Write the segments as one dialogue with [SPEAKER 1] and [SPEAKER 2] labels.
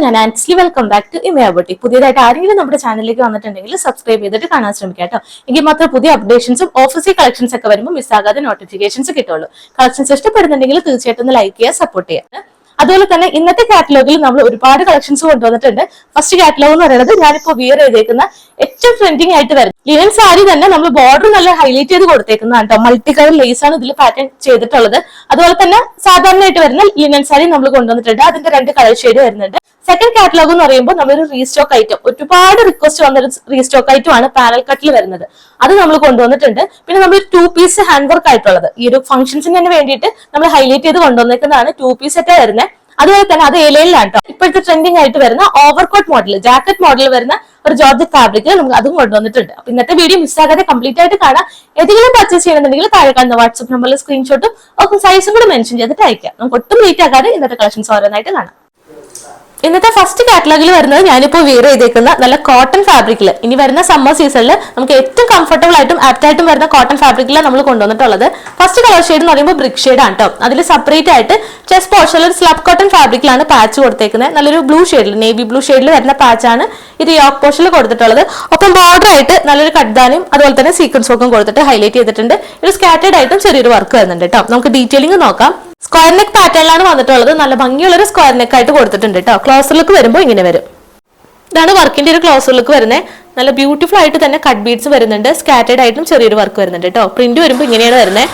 [SPEAKER 1] ഞാൻ Ansley. Welcome back to Imaya boutique. പുതിയതായിട്ട് ആരെങ്കിലും നമ്മുടെ ചാനലിലേക്ക് വന്നിട്ടുണ്ടെങ്കിൽ സബ്സ്ക്രൈബ് ചെയ്തിട്ട് കാണാൻ ശ്രമിക്കാം കേട്ടോ. എങ്കിൽ മാത്രം പുതിയ അപ്ഡേഷൻസും ഓഫീസിൽ കളക്ഷൻസ് ഒക്കെ വരുമ്പോൾ മിസ്സാകാതെ നോട്ടിഫിക്കേഷൻസ് കിട്ടുള്ളൂ. കളക്ഷൻസ് ഇഷ്ടപ്പെടുന്നുണ്ടെങ്കിൽ തീർച്ചയായിട്ടും ഒന്ന് ലൈക്ക് ചെയ്യുക, സപ്പോർട്ട് ചെയ്യുക. അതുപോലെ തന്നെ ഇന്നത്തെ കാറ്റലോഗിൽ നമ്മൾ ഒരുപാട് കളക്ഷൻസ് കൊണ്ടുവന്നിട്ടുണ്ട്. ഫസ്റ്റ് കാറ്റലോഗ് എന്ന് പറയുന്നത് ഞാനിപ്പോ വിയർ ചെയ്തേക്കുന്ന ഏറ്റവും ട്രെൻഡിങ് ആയിട്ട് വരും ലിനൻ സാരി തന്നെ നമ്മൾ ബോർഡർ നല്ല ഹൈലൈറ്റ് ചെയ്ത് കൊടുത്തേക്കുന്നതാണ് കേട്ടോ. മൾട്ടി കളർ ലേസ് ആണ് ഇതിൽ പാറ്റേൺ ചെയ്തിട്ടുള്ളത്. അതുപോലെ തന്നെ സാധാരണയായിട്ട് വരുന്ന ലിനൻ സാരി നമ്മൾ കൊണ്ടുവന്നിട്ടുണ്ട്. അതിന്റെ 2 കളർ ഷെയ്ഡ് വരുന്നുണ്ട്. സെക്കൻഡ് കാറ്റലോഗ് എന്ന് പറയുമ്പോൾ നമ്മളൊരു റീസ്റ്റോക്ക് ഐറ്റം, ഒരുപാട് റിക്വസ്റ്റ് വന്നൊരു റീസ്റ്റോക്ക് ഐറ്റം ആണ് പാനൽ കട്ടിൽ വരുന്നത്. അത് നമ്മൾ കൊണ്ടുവന്നിട്ടുണ്ട്. പിന്നെ നമ്മൾ 2 പീസ് ഹാൻഡ് വർക്ക് ആയിട്ടുള്ളത് ഈ ഒരു ഫംഗ്ഷൻസിന് തന്നെ വേണ്ടിയിട്ട് നമ്മൾ ഹൈലൈറ്റ് ചെയ്ത് കൊണ്ടുവന്നിരിക്കുന്നതാണ്. 2 പീസ് സെറ്റ് വരുന്നത്. അതുപോലെ തന്നെ അത് ഇലയിലാണ് കേട്ടോ. ഇപ്പോഴത്തെ ട്രെൻഡിങ് ആയിട്ട് വരുന്ന ഓവർകോട്ട് മോഡൽ, ജാക്കറ്റ് മോഡൽ വരുന്ന ഒരു ജോർജറ്റ് ഫാബ്രിക് നമുക്ക് അതും കൊണ്ടുവന്നിട്ടുണ്ട്. അപ്പൊ ഇന്നത്തെ വീഡിയോ മിസ്സാകാതെ കംപ്ലീറ്റ് ആയിട്ട് കാണാം. ഏതെങ്കിലും പർച്ചേസ് ചെയ്യണമെന്നുണ്ടെങ്കിൽ താഴെ കാണുന്ന വാട്സ്ആപ്പ് നമ്പറിൽ സ്ക്രീൻഷോട്ടും ഒക്കെ സൈസും കൂടെ മെൻഷൻ ചെയ്തിട്ട് അയക്കാം. നമുക്ക് ഒട്ടും ലേറ്റ് ആകാതെ ഇന്നത്തെ കളക്ഷൻസ് ഓരോന്നായിട്ട് കാണാം. ഇന്നത്തെ ഫസ്റ്റ് കാറ്റലോഗിൽ വരുന്നത് ഞാനിപ്പോൾ വിയർ ചെയ്തേക്കുന്ന നല്ല കോട്ടൺ ഫാബ്രിക്കിൽ ഇനി വരുന്ന സമ്മർ സീസണിൽ നമുക്ക് ഏറ്റവും കംഫർട്ടബിൾ ആയിട്ടും ആപ്റ്റ് ആയിട്ടും വരുന്ന കോട്ടൺ ഫാബ്രിക്കിലാണ് നമ്മൾ കൊണ്ടുവന്നിട്ടുള്ളത്. ഫസ്റ്റ് കളർ ഷെയ്ഡ് എന്ന് പറയുമ്പോൾ ബ്രിക്ക് ഷെയ്ഡ് ആണ് കേട്ടോ. അതിൽ സെപ്പറേറ്റ് ആയിട്ട് ചെസ്റ്റ് പോർഷനിൽ ഒരു സ്ലബ് കോട്ടൺ ഫാബ്രിക്കിലാണ് പാച്ച് കൊടുത്തേക്കുന്നത്. നല്ലൊരു ബ്ലൂ ഷെയ്ഡിൽ, നേവി ബ്ലൂ ഷെയ്ഡിൽ വരുന്ന പാച്ചാണ് ഇത് യോക്ക് പോർഷനിൽ കൊടുത്തിട്ടുള്ളത്. ഒപ്പം ബോർഡർ ആയിട്ട് നല്ലൊരു കട്ട്ദാനും അതുപോലെ തന്നെ സീക്വൻസ് വർക്കും കൊടുത്തിട്ട് ഹൈലൈറ്റ് ചെയ്തിട്ടുണ്ട്. ഒരു സ്കാറ്റേഡ് ആയിട്ടും ചെറിയൊരു വർക്ക് വരുന്നുണ്ട് കേട്ടോ. നമുക്ക് ഡീറ്റെയിലിംഗ് നോക്കാം. സ്ക്വയർ നെക്ക് പാറ്റേണിലാണ് വന്നിട്ടുള്ളത്. നല്ല ഭംഗിയുള്ളൊരു സ്ക്വയർ നെക്ക് ആയിട്ട് കൊടുത്തിട്ടുണ്ട് കേട്ടോ. ക്ലോസർ ലുക്ക് വരുമ്പോൾ ഇങ്ങനെ വരും. ഇതാണ് വർക്കിന്റെ ഒരു ക്ലോസർ ലുക്ക് വരുന്നത്. നല്ല ബ്യൂട്ടിഫുൾ ആയിട്ട് തന്നെ കട്ട് ബീഡ്സ് വരുന്നുണ്ട്. സ്കാറ്റേഡ് ആയിട്ടും ചെറിയൊരു വർക്ക് വരുന്നുണ്ട് കേട്ടോ. പ്രിന്റ് വരുമ്പോൾ ഇങ്ങനെയാണ് വരുന്നത്.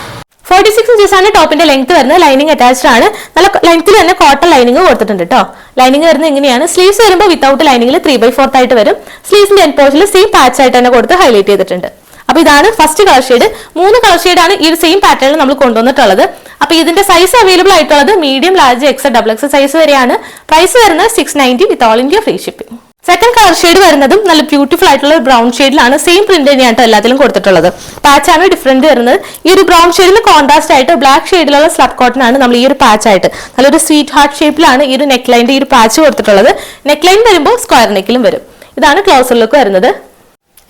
[SPEAKER 1] 46 ഇഞ്ചസ് ആണ് ടോപ്പിന്റെ ലെങ്ത് വരുന്നത്. ലൈനിങ് അറ്റാച്ച്ഡ് ആണ്. നല്ല ലെങ്ത്തിൽ തന്നെ കോട്ടൺ ലൈനിങ് കൊടുത്തിട്ടുണ്ട് കേട്ടോ. ലൈനിങ് വരുന്നത് ഇങ്ങനെയാണ്. സ്ലീവ്സ് വരുമ്പോൾ വിത്തൗട്ട് ലൈനിങ്ങിൽ 3/4 ആയിട്ട് വരും. സ്ലീവ്സിന്റെ എൻഡ് പോർഷനിൽ സെയിം പാച്ച് ആയിട്ട് തന്നെ കൊടുത്ത് ഹൈലൈറ്റ് ചെയ്തിട്ടുണ്ട്. അപ്പൊ ഇതാണ് ഫസ്റ്റ് കളർ ഷെയ്ഡ്. 3 കളർ ഷെയ്ഡാണ് ഈ ഒരു സെയിം പാറ്റേണിൽ നമ്മൾ കൊണ്ടുവന്നിട്ടുള്ളത്. അപ്പൊ ഇതിന്റെ സൈസ് അവൈലബിൾ ആയിട്ടുള്ളത് medium, large, XL, XXL size വരെയാണ്. പ്രൈസ് വരുന്നത് 690 with all India free shipping. Second colour shade വരുന്നതും നല്ല ബ്യൂട്ടിഫുൾ ആയിട്ടുള്ള ബ്രൗൺ ഷെയ്ഡിലാണ്. സെയിം പ്രിന്റ് തന്നെയാണ് എല്ലാത്തിലും കൊടുത്തിട്ടുള്ളത്. പാച്ചാണ് ഡിഫറൻറ്റ് വരുന്നത്. ഈ ഒരു ബ്രൗൺ ഷെയ്ഡിന് കോൺട്രാസ്റ്റ് ആയിട്ട് ബ്ലാക്ക് ഷെയ്ഡിലുള്ള സ്ലബ് കോട്ടൺ ആണ് നമ്മൾ ഈ ഒരു പാച്ച് ആയിട്ട് നല്ലൊരു സ്വീറ്റ് ഹാർട്ട് ഷേപ്പിലാണ് ഈ ഒരു നെക്ക് ലൈനിന്റെ ഈ ഒരു പാച്ച് കൊടുത്തിട്ടുള്ളത്. നെക്ക് ലൈൻ വരുമ്പോൾ സ്ക്വയർ നെക്കിലും വരും. ഇതാണ് ക്ലോസർ ലുക്ക് വരുന്നത്.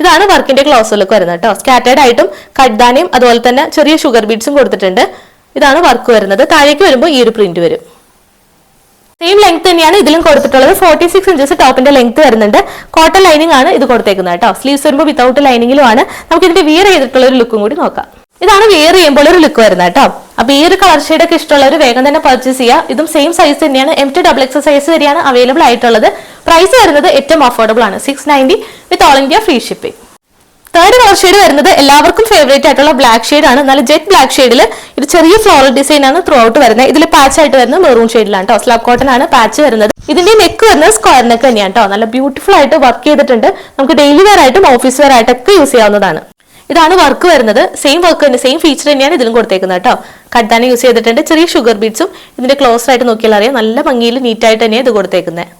[SPEAKER 1] ഇതാണ് വർക്കിന്റെ ക്ലോസർ ലുക്ക് വരുന്നത് കേട്ടോ. സ്കാറ്റേഡ് ആയിട്ടും കട്ട്ദാനയും അതുപോലെ തന്നെ ചെറിയ ഷുഗർ ബീഡ്സും കൊടുത്തിട്ടുണ്ട്. ഇതാണ് വർക്ക് വരുന്നത്. താഴേക്ക് വരുമ്പോൾ ഈ ഒരു പ്രിന്റ് വരും. സെയിം ലെങ്ത് തന്നെയാണ് ഇതിലും കൊടുത്തിട്ടുള്ളത്. 46 ഇഞ്ചസ് ടോപ്പിന്റെ ലെങ്ത് വരുന്നുണ്ട്. കോട്ടൺ ലൈനിങ് ആണ് ഇത് കൊടുത്തേക്കുന്നത് കേട്ടോ. സ്ലീവ്സ് വരുമ്പോൾ വിത്തൗട്ട് ലൈനിങ്ങിലും ആണ്. നമുക്ക് ഇതിന്റെ വിയർ ചെയ്തിട്ടുള്ള ഒരു ലുക്കും കൂടി നോക്കാം. ഇതാണ് വിയർ ചെയ്യുമ്പോൾ ഒരു ലുക്ക് വരുന്നത് കേട്ടോ. അപ്പൊ ഈ ഒരു കളർ ഷെയ്ഡ് ഒക്കെ ഇഷ്ടമുള്ളവർ വേഗം തന്നെ പർച്ചേസ് ചെയ്യുക. ഇതും സെയിം സൈസ് തന്നെയാണ്. M to XXL സൈസ് വരെയാണ് അവൈലബിൾ ആയിട്ടുള്ളത്. പ്രൈസ് വരുന്നത് ഏറ്റവും അഫോർഡബിൾ ആണ്. 690 with all India free shipping. Third colour shade വരുന്നത് എല്ലാവർക്കും ഫേവറേറ്റ് ആയിട്ടുള്ള ബ്ലാക്ക് ഷെയ്ഡ് ആണ്. നല്ല ജെറ്റ് ബ്ലാക്ക് ഷെയ്ഡിൽ ഒരു ചെറിയ ഫ്ലോറൽ ഡിസൈൻ ആണ് ത്രൂ ഔട്ട് വരുന്നത്. ഇതിൽ പാച്ച് ആയിട്ട് വരുന്നത് മെറൂൺ ഷെയ്ഡിലാണ് കേട്ടോ. സ്ലബ് കോട്ടൺ ആണ് പാച്ച് വരുന്നത്. ഇതിന്റെ നെക്ക് വരുന്നത് സ്ക്വയർ നെക്ക് തന്നെയാണ് കേട്ടോ. നല്ല ബ്യൂട്ടിഫുൾ ആയിട്ട് വർക്ക് ചെയ്തിട്ടുണ്ട്. നമുക്ക് ഡെയിലി വെയർ ആയിട്ടും ഓഫീസ് വെയർ ആയിട്ടൊക്കെ യൂസ് ചെയ്യാവുന്നതാണ്. ഇതാണ് വർക്ക് വരുന്നത്. സെയിം വർക്ക് തന്നെ, സെയിം ഫീച്ചർ തന്നെയാണ് ഇതിലും കൊടുത്തേക്കുന്നത് കേട്ടോ. കട്ട്ദാനം യൂസ് ചെയ്തിട്ടുണ്ട്. ചെറിയ ഷുഗർ ബീഡ്സും ഇതിന്റെ ക്ലോസർ ആയിട്ട് നോക്കിയാൽ അറിയാം. നല്ല ഭംഗിയിൽ നീറ്റ് ആയിട്ട് തന്നെയാണ് ഇത് കൊടുത്തേക്കുന്നത്.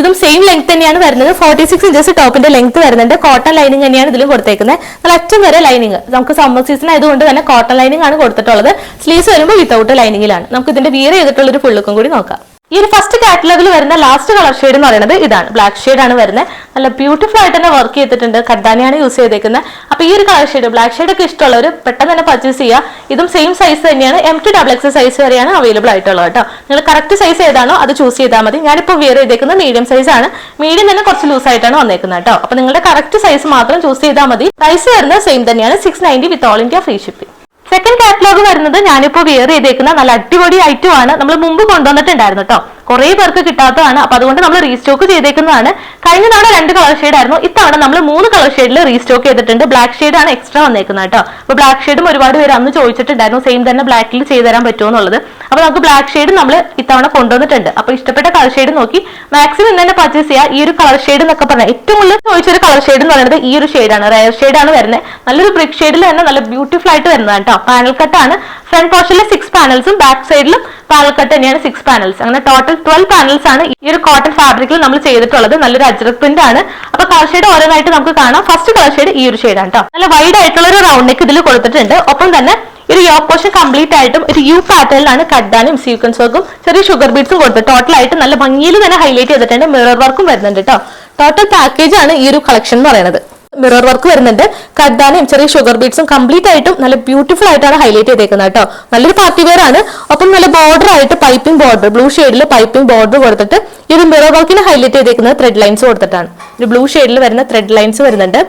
[SPEAKER 1] ഇതും സെയിം ലെങ്ത് തന്നെയാണ് വരുന്നത്. 46 ഇഞ്ചസ് ടോപ്പിന്റെ ലെങ്ത് വരുന്നുണ്ട്. കോട്ടൺ ലൈനിങ് തന്നെയാണ് ഇതിലും കൊടുത്തേക്കുന്നത്. നല്ല അറ്റം വരെ ലൈനിങ്. നമുക്ക് സമ്മർ സീസൺ ആയതുകൊണ്ട് തന്നെ കോട്ടൺ ലൈനിങ് ആണ് കൊടുത്തിട്ടുള്ളത്. സ്ലീവ്സ് വരുമ്പോൾ വിത്തൗട്ട് ലൈനിങ്ങിലാണ്. നമുക്ക് ഇതിന്റെ വിയർ ചെയ്തിട്ടുള്ള ഒരു ഫുൾ ലുക്കും കൂടി നോക്കാം. ഈ ഒരു ഫസ്റ്റ് കാറ്റലോഗിൽ വരുന്ന ലാസ്റ്റ് കളർ ഷെയ്ഡ് എന്ന് പറയുന്നത് ഇതാണ്. ബ്ലാക്ക് ഷെയ്ഡ് ആണ് വരുന്നത്. നല്ല ബ്യൂട്ടിഫുൾ ആയിട്ട് തന്നെ വർക്ക് ചെയ്തിട്ടുണ്ട്. കട്ട്ദാനിയാണ് യൂസ് ചെയ്തേക്കുന്നത്. അപ്പൊ ഈ ഒരു കളർ ഷെയ്ഡ്, ബ്ലാക്ക് ഷെയ്ഡ് ഒക്കെ ഇഷ്ടമുള്ളവർ പെട്ടെന്ന് തന്നെ പർച്ചേസ് ചെയ്യുക. ഇതും സെയിം സൈസ് തന്നെയാണ്. M to XXL സൈസ് വരെയാണ് അവൈലബിൾ ആയിട്ടുള്ളത് കേട്ടോ. നിങ്ങൾ കറക്റ്റ് സൈസ് ഏതാണോ അത് ചൂസ് ചെയ്താൽ മതി. ഞാനിപ്പോൾ വിയർ ചെയ്തേക്കുന്നത് മീഡിയം സൈസ് ആണ്. മീഡിയം തന്നെ കുറച്ച് ലൂസ് ആയിട്ടാണ് വന്നേക്കുന്നത് കേട്ടോ. അപ്പൊ നിങ്ങളുടെ കറക്റ്റ് സൈസ് മാത്രം ചൂസ് ചെയ്താൽ മതി. പ്രൈസ് വരുന്നത് സെയിം തന്നെയാണ്. 690 with all India free shipping. Second catalogue വരുന്നത് ഞാനിപ്പോൾ വിയർ ചെയ്തേക്കുന്ന നല്ല അടിപൊളി ഐറ്റം ആണ്. നമ്മൾ മുമ്പ് കൊണ്ടുവന്നിട്ടുണ്ടായിരുന്നു കേട്ടോ. കുറെ പേർക്ക് കിട്ടാത്തതാണ്. അപ്പൊ അതുകൊണ്ട് നമ്മൾ റീസ്റ്റോക്ക് ചെയ്തേക്കുന്നതാണ്. കഴിഞ്ഞ തവണ 2 കളർ ഷെയ്ഡ് ആയിരുന്നു. ഇത്തവണ നമ്മൾ 3 കളർ ഷെയ്ഡിൽ റീസ്റ്റോക്ക് ചെയ്തിട്ടുണ്ട്. ബ്ലാക്ക് ഷെയ്ഡ് ആണ് എക്സ്ട്രാ വന്നേക്കുന്നത് കേട്ടോ. അപ്പൊ ബ്ലാക്ക് ഷെയ്ഡും ഒരുപാട് പേര് അന്ന് ചോദിച്ചിട്ടുണ്ടായിരുന്നു സെയിം തന്നെ ബ്ലാക്കിൽ ചെയ്തു തരാൻ പറ്റുമോ എന്നുള്ളത്. അപ്പൊ നമുക്ക് ബ്ലാക്ക് ഷെയ്ഡ് നമ്മൾ ഇത്തവണ കൊണ്ടുവന്നിട്ടുണ്ട്. അപ്പൊ ഇഷ്ടപ്പെട്ട കളർ ഷെയ്ഡ് നോക്കി മാക്സിമം ഇന്ന് തന്നെ പർച്ചേസ് ചെയ്യുക. ഈ ഒരു കളർ ഷെയ്ഡ് എന്നൊക്കെ പറഞ്ഞാൽ ഏറ്റവും കൂടുതൽ ചോദിച്ചൊരു കളർ ഷെയ്ഡ് എന്ന് പറയുന്നത് ഈ ഒരു ഷെയ്ഡാണ്. റയർ ഷെയ്ഡ് ആണ് വരുന്നത്. നല്ലൊരു ബ്രിക്ക് ഷെയ്ഡിൽ തന്നെ നല്ല ബ്യൂട്ടിഫുൾ ആയിട്ട് വരുന്നതാണ് കേട്ടോ. പാനൽ കട്ടാണ്. ഫ്രണ്ട് പോർഷനിൽ 6 പാനൽസും ബാക്ക് സൈഡിലും പാനൽ കട്ട് തന്നെയാണ് 6 പാനൽസ്. അങ്ങനെ ടോട്ടൽ 12 പാനൽസ് ആണ് ഈ ഒരു കോട്ടൺ ഫാബ്രിക്കിൽ നമ്മൾ ചെയ്തിട്ടുള്ളത്. നല്ലൊരു അജ്രക് പ്രിന്റ് ആണ്. അപ്പൊ കളർ ഷെയ്ഡ് ഓരോന്നായിട്ട് നമുക്ക് കാണാം. ഫസ്റ്റ് കളർ ഷെയ്ഡ് ഈ ഒരു ഷെയ്ഡാണ് കേട്ടോ. നല്ല വൈഡ് ആയിട്ടുള്ള ഒരു റൗണ്ട് നെക്ക് ഇതിൽ കൊടുത്തിട്ടുണ്ട്. ഒപ്പം തന്നെ ഒരു യോക്ക് പോർഷൻ കംപ്ലീറ്റ് ആയിട്ടും ഒരു യു പാറ്റേണിലാണ് കട്ട്ദാനും സീക്വൻസ് വർക്കും ചെറിയ ഷുഗർ ബീഡ്സും കൊടുത്ത് ടോട്ടൽ ആയിട്ട് നല്ല ഭംഗിയിൽ തന്നെ ഹൈലൈറ്റ് ചെയ്തിട്ടുണ്ട്. മിറർ വർക്കും വരുന്നുണ്ട് കേട്ടോ. ടോട്ടൽ പാക്കേജ് ആണ് ഈ ഒരു കളക്ഷൻ എന്ന് പറയുന്നത്. മിറർ വർക്ക് വരുന്നുണ്ട്. കഡ്ഡാനയും ചെറിയ ഷുഗർ ബീഡ്സും കംപ്ലീറ്റ് ആയിട്ടും നല്ല ബ്യൂട്ടിഫുൾ ആയിട്ടാണ് ഹൈലൈറ്റ് ചെയ്തേക്കുന്നത് കേട്ടോ. നല്ലൊരു പാർട്ടി വെയർ ആണ്. ഒപ്പം നല്ല ബോർഡർ ആയിട്ട് പൈപ്പിംഗ് ബോർഡർ, ബ്ലൂ ഷെയ്ഡിൽ പൈപ്പിംഗ് ബോർഡർ കൊടുത്തിട്ട് ഈ ഒരു മിറർ വർക്കിന് ഹൈലൈറ്റ് ചെയ്തേക്കുന്നത് ത്രെഡ് ലൈൻസ് കൊടുത്തിട്ടാണ്. ഒരു ബ്ലൂ ഷെയ്ഡിൽ വരുന്ന ത്രെഡ് ലൈൻസ് വരുന്നുണ്ട്.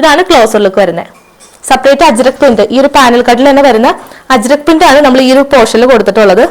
[SPEAKER 1] ഇതാണ് ക്ലോസർ ലുക്ക് വരുന്നത്. സെപ്പറേറ്റ് അജ്രക് പ്രിന്റ്, ഈ ഒരു പാനൽ കട്ടിൽ തന്നെ വരുന്ന അജ്രക് പ്രിന്റ് ആണ് നമ്മൾ ഈ ഒരു പോർഷനിൽ കൊടുത്തിട്ടുള്ളത്.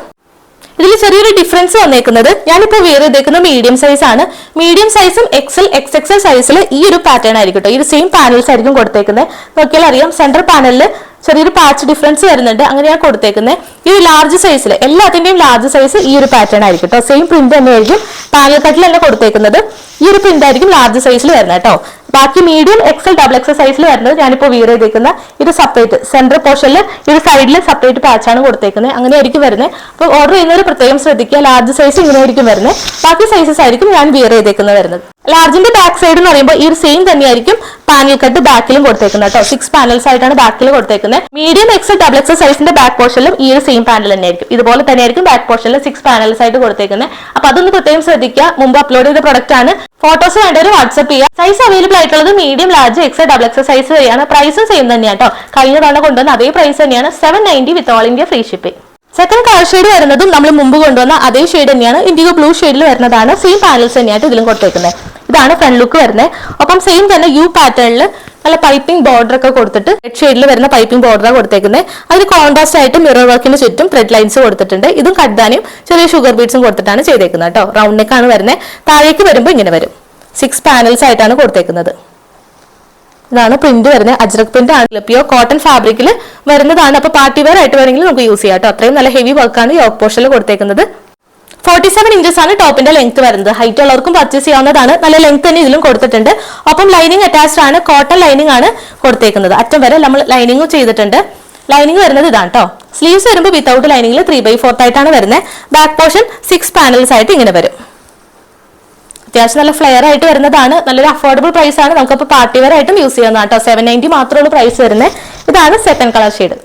[SPEAKER 1] ഇതിൽ ചെറിയൊരു ഡിഫറൻസ് വന്നേക്കുന്നത്, ഞാനിപ്പോൾ വെയർ ചെയ്തേക്കുന്ന മീഡിയം സൈസ് ആണ്. മീഡിയം സൈസും എക്സൽ XXL സൈസിൽ ഈ ഒരു പാറ്റേൺ ആയിരിക്കും കേട്ടോ. ഈ ഒരു സെയിം പാനൽസ് ആയിരിക്കും കൊടുത്തേക്കുന്നത്. നോക്കിയാൽ അറിയാം സെന്റർ പാനലിൽ ചെറിയൊരു പാച്ച് ഡിഫറൻസ് വരുന്നുണ്ട്. അങ്ങനെയാണ് കൊടുത്തേക്കുന്നത്. ഈ ഒരു ലാർജ് സൈസിൽ എല്ലാത്തിന്റെയും ലാർജ് സൈസ് ഈ ഒരു പാറ്റേൺ ആയിരിക്കും കേട്ടോ. സെയിം പ്രിന്റ് തന്നെയായിരിക്കും പാനൽ കട്ടിൽ തന്നെ കൊടുത്തേക്കുന്നത്. ഈ ഒരു പ്രിന്റ് ആയിരിക്കും ലാർജ് സൈസിൽ വരുന്നത് കേട്ടോ. ബാക്കി മീഡിയം XL സൈസിൽ വരുന്നത് ഞാനിപ്പോൾ വിയർ ചെയ്തേക്കുന്ന ഇത് സെപ്പറേറ്റ് സെന്റർ പോർഷനിൽ ഇത് സൈഡിൽ സെപ്പറേറ്റ് പാച്ചാണ് കൊടുത്തേക്കുന്നത്. അങ്ങനെയായിരിക്കും വരുന്നത്. അപ്പോൾ ഓർഡർ ചെയ്യുന്നവർ പ്രത്യേകം ശ്രദ്ധിക്കുക. ലാർജ് സൈസ് ഇങ്ങനെയായിരിക്കും വരുന്നത്. ബാക്കി സൈസസ് ആയിരിക്കും ഞാൻ വിയർ ചെയ്തേക്കുന്നത് വരുന്നത്. ലാർജിന്റെ ബാക്ക് സൈഡ് എന്ന് പറയുമ്പോൾ ഈ ഒരു സെയിം തന്നെയായിരിക്കും പാനൽ കട്ട് ബാക്കിലും കൊടുത്തേക്കുന്നത് കേട്ടോ. 6 പാനൽസ് ആയിട്ടാണ് ബാക്കിൽ കൊടുത്തേക്കുന്നത്. മീഡിയം XL സൈസിന്റെ ബാക്ക് പോർഷനിലും ഈ ഒരു സെയിം പാനൽ തന്നെയായിരിക്കും. ഇതുപോലെ തന്നെയായിരിക്കും ബാക്ക് പോർഷനിൽ 6 പാനൽസ് ആയിട്ട് കൊടുത്തേക്കുന്നത്. അപ്പൊ അതൊന്ന് പ്രത്യേകം ശ്രദ്ധിക്കുക. മുമ്പ് അപ്ലോഡ് ചെയ്ത പ്രൊഡക്റ്റ് ആണ്. ഫോട്ടോസ് വേണ്ടവർ വാട്സ്ആപ്പ് ചെയ്യുക. സൈസ് അവൈലബിൾ ആയിട്ടുള്ളത് മീഡിയം, ലാർജ്, XL സൈസ് വരെയാണ്. പ്രൈസും സെയിം തന്നെയാണ് കേട്ടോ. കഴിഞ്ഞ തവണ കൊണ്ടുവന്ന അതേ പ്രൈസ് തന്നെയാണ്. 790 വിത്ത് all India free shipping. Second colour shade വരുന്നതും നമ്മൾ മുമ്പ് കൊണ്ടുവന്ന അതേ ഷെയ്ഡ് തന്നെയാണ്. ഇൻഡിഗോ ബ്ലൂ ഷെയ്ഡിൽ വരുന്നതാണ്. സെയിം പാനൽസ് തന്നെയായിട്ട് ഇതിലും കൊടുത്തേക്കുന്നത്. ഇതാണ് ഫ്രണ്ട് ലുക്ക് വരുന്നത്. ഒപ്പം സെയിം തന്നെ യു പാറ്റേണിൽ നല്ല പൈപ്പിംഗ് ബോർഡർ ഒക്കെ കൊടുത്തിട്ട് റെഡ് ഷെയ്ഡിൽ വരുന്ന പൈപ്പിംഗ് ബോർഡറാണ് കൊടുത്തേക്കുന്നത്. അതിന് കോൺട്രാസ്റ്റ് ആയിട്ട് മിറർ വർക്കിന് ചുറ്റും ത്രെഡ് ലൈൻസ് കൊടുത്തിട്ടുണ്ട്. ഇതും കഡ്ഡാനും ചെറിയ ഷുഗർ ബീഡ്സും കൊടുത്തിട്ടാണ് ചെയ്തേക്കുന്നത് കേട്ടോ. റൗണ്ട് നെക്കാണ് വരുന്നത്. താഴേക്ക് വരുമ്പോൾ ഇങ്ങനെ വരും. 6 പാനൽസ് ആയിട്ടാണ് കൊടുത്തേക്കുന്നത്. ഇതാണ് പ്രിന്റ് വരുന്നത്. അജ്രക് പ്രിന്റ് ആണ്. പ്യൂർ കോട്ടൺ ഫാബ്രിക്കിൽ വരുന്നതാണ്. അപ്പൊ പാർട്ടി വെയർ ആയിട്ട് വേണമെങ്കിൽ നമുക്ക് യൂസ് ചെയ്യാം കേട്ടോ. അത്രയും നല്ല ഹെവി വർക്കാണ് യോക്ക് പോർഷനിൽ കൊടുത്തേക്കുന്നത്. 47 ഇഞ്ചസ് ആണ് ടോപ്പിന്റെ ലെങ്ത് വരുന്നത്. ഹൈറ്റ് ഉള്ളവർക്കും പർച്ചേസ് ചെയ്യാവുന്നതാണ്. നല്ല ലെങ്ത് തന്നെ ഇതിലും കൊടുത്തിട്ടുണ്ട്. ഒപ്പം ലൈനിങ് അറ്റാച്ച്ഡ് ആണ്. കോട്ടൺ ലൈനിങ് ആണ് കൊടുത്തേക്കുന്നത്. അറ്റം വരെ നമ്മൾ ലൈനിങ് ചെയ്തിട്ടുണ്ട്. ലൈനിങ് വരുന്നത് ഇതാണ് കേട്ടോ. സ്ലീവ്സ് വരുമ്പോൾ വിത്തൗട്ട് ലൈനിങ്ങിൽ 3/4 ആയിട്ടാണ് വരുന്നത്. ബാക്ക് പോർഷൻ 6 പാനൽസ് ആയിട്ട് ഇങ്ങനെ വരും. അത്യാവശ്യം നല്ല ഫ്ലെയർ ആയിട്ട് വരുന്നതാണ്. നല്ലൊരു അഫോർഡബിൾ പ്രൈസ് ആണ്. നമുക്കപ്പോൾ പാർട്ടി വെയർ ആയിട്ടും യൂസ് ചെയ്യാവുന്നതാണ് കേട്ടോ. 790 മാത്രമുള്ള പ്രൈസ് വരുന്നത്. ഇതാണ് second colour shade.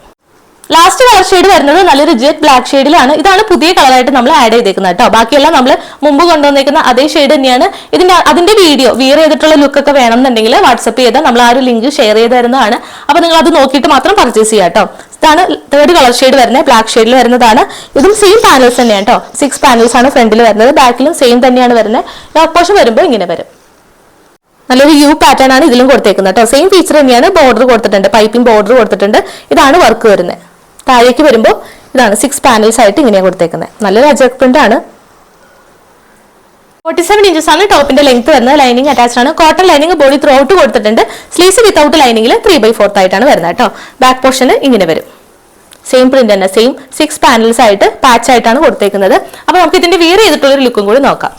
[SPEAKER 1] Last colour shade വരുന്നത് നല്ലൊരു ജെറ്റ് ബ്ലാക്ക് ഷെയ്ഡിലാണ്. ഇതാണ് പുതിയ കളറായിട്ട് നമ്മൾ ആഡ് ചെയ്തേക്കുന്നത് കേട്ടോ. ബാക്കിയെല്ലാം നമ്മൾ മുമ്പ് കൊണ്ടുവന്നേക്കുന്ന അതേ ഷെയ്ഡ് തന്നെയാണ്. അതിന്റെ വീഡിയോ വിയർ ചെയ്തിട്ടുള്ള ലുക്കൊക്കെ വേണമെന്നുണ്ടെങ്കിൽ വാട്സപ്പ് ചെയ്താൽ നമ്മൾ ആ ഒരു ലിങ്ക് ഷെയർ ചെയ്ത് തരുന്നതാണ്. അപ്പൊ നിങ്ങൾ അത് നോക്കിയിട്ട് മാത്രം പർച്ചേസ് ചെയ്യാം കേട്ടോ. ഇതാണ് തേർഡ് കളർ ഷെയ്ഡ് വരുന്നത്. ബ്ലാക്ക് ഷെയ്ഡിൽ വരുന്നതാണ്. ഇതും സെയിം പാനൽസ് തന്നെയാണ് കേട്ടോ. 6 പാനൽസ് ആണ് ഫ്രണ്ടിൽ വരുന്നത്. ബാക്കിലും സെയിം തന്നെയാണ് വരുന്നത്. യോക്ക് പോർഷൻ വരുമ്പോൾ ഇങ്ങനെ വരും. നല്ലൊരു യു പാറ്റേൺ ആണ് ഇതിലും കൊടുത്തേക്കുന്നത് കേട്ടോ. സെയിം ഫീച്ചർ തന്നെയാണ്. ബോർഡർ കൊടുത്തിട്ടുണ്ട്. പൈപ്പിംഗ് ബോർഡർ കൊടുത്തിട്ടുണ്ട്. ഇതാണ് വർക്ക് വരുന്നത്. താഴേക്ക് വരുമ്പോൾ ഇതാണ് 6 പാനൽസ് ആയിട്ട് ഇങ്ങനെയാണ് കൊടുത്തേക്കുന്നത്. നല്ലൊരു അജക് പ്രിന്റ് ആണ്. 47 ഇഞ്ചസ് ആണ് ടോപ്പിന്റെ ലെങ്ത് വരുന്നത്. ലൈനിങ് അറ്റാച്ച്ഡ് ആണ്. Cotton lining body through out കൊടുത്തിട്ടുണ്ട്. സ്ലീവ്സ് വിത്തൗട്ട് ലൈനിങ്ങിൽ 3/4 ആയിട്ടാണ് വരുന്നത് കേട്ടോ. ബാക്ക് പോർഷന് ഇങ്ങനെ വരും. സെയിം പ്രിന്റ് തന്നെ. സെയിം 6 പാനൽസ് ആയിട്ട് പാച്ച് ആയിട്ടാണ് കൊടുത്തേക്കുന്നത്. അപ്പൊ നമുക്ക് ഇതിന്റെ വിയർ ചെയ്തിട്ടുള്ള ഒരു ലുക്കും കൂടി നോക്കാം.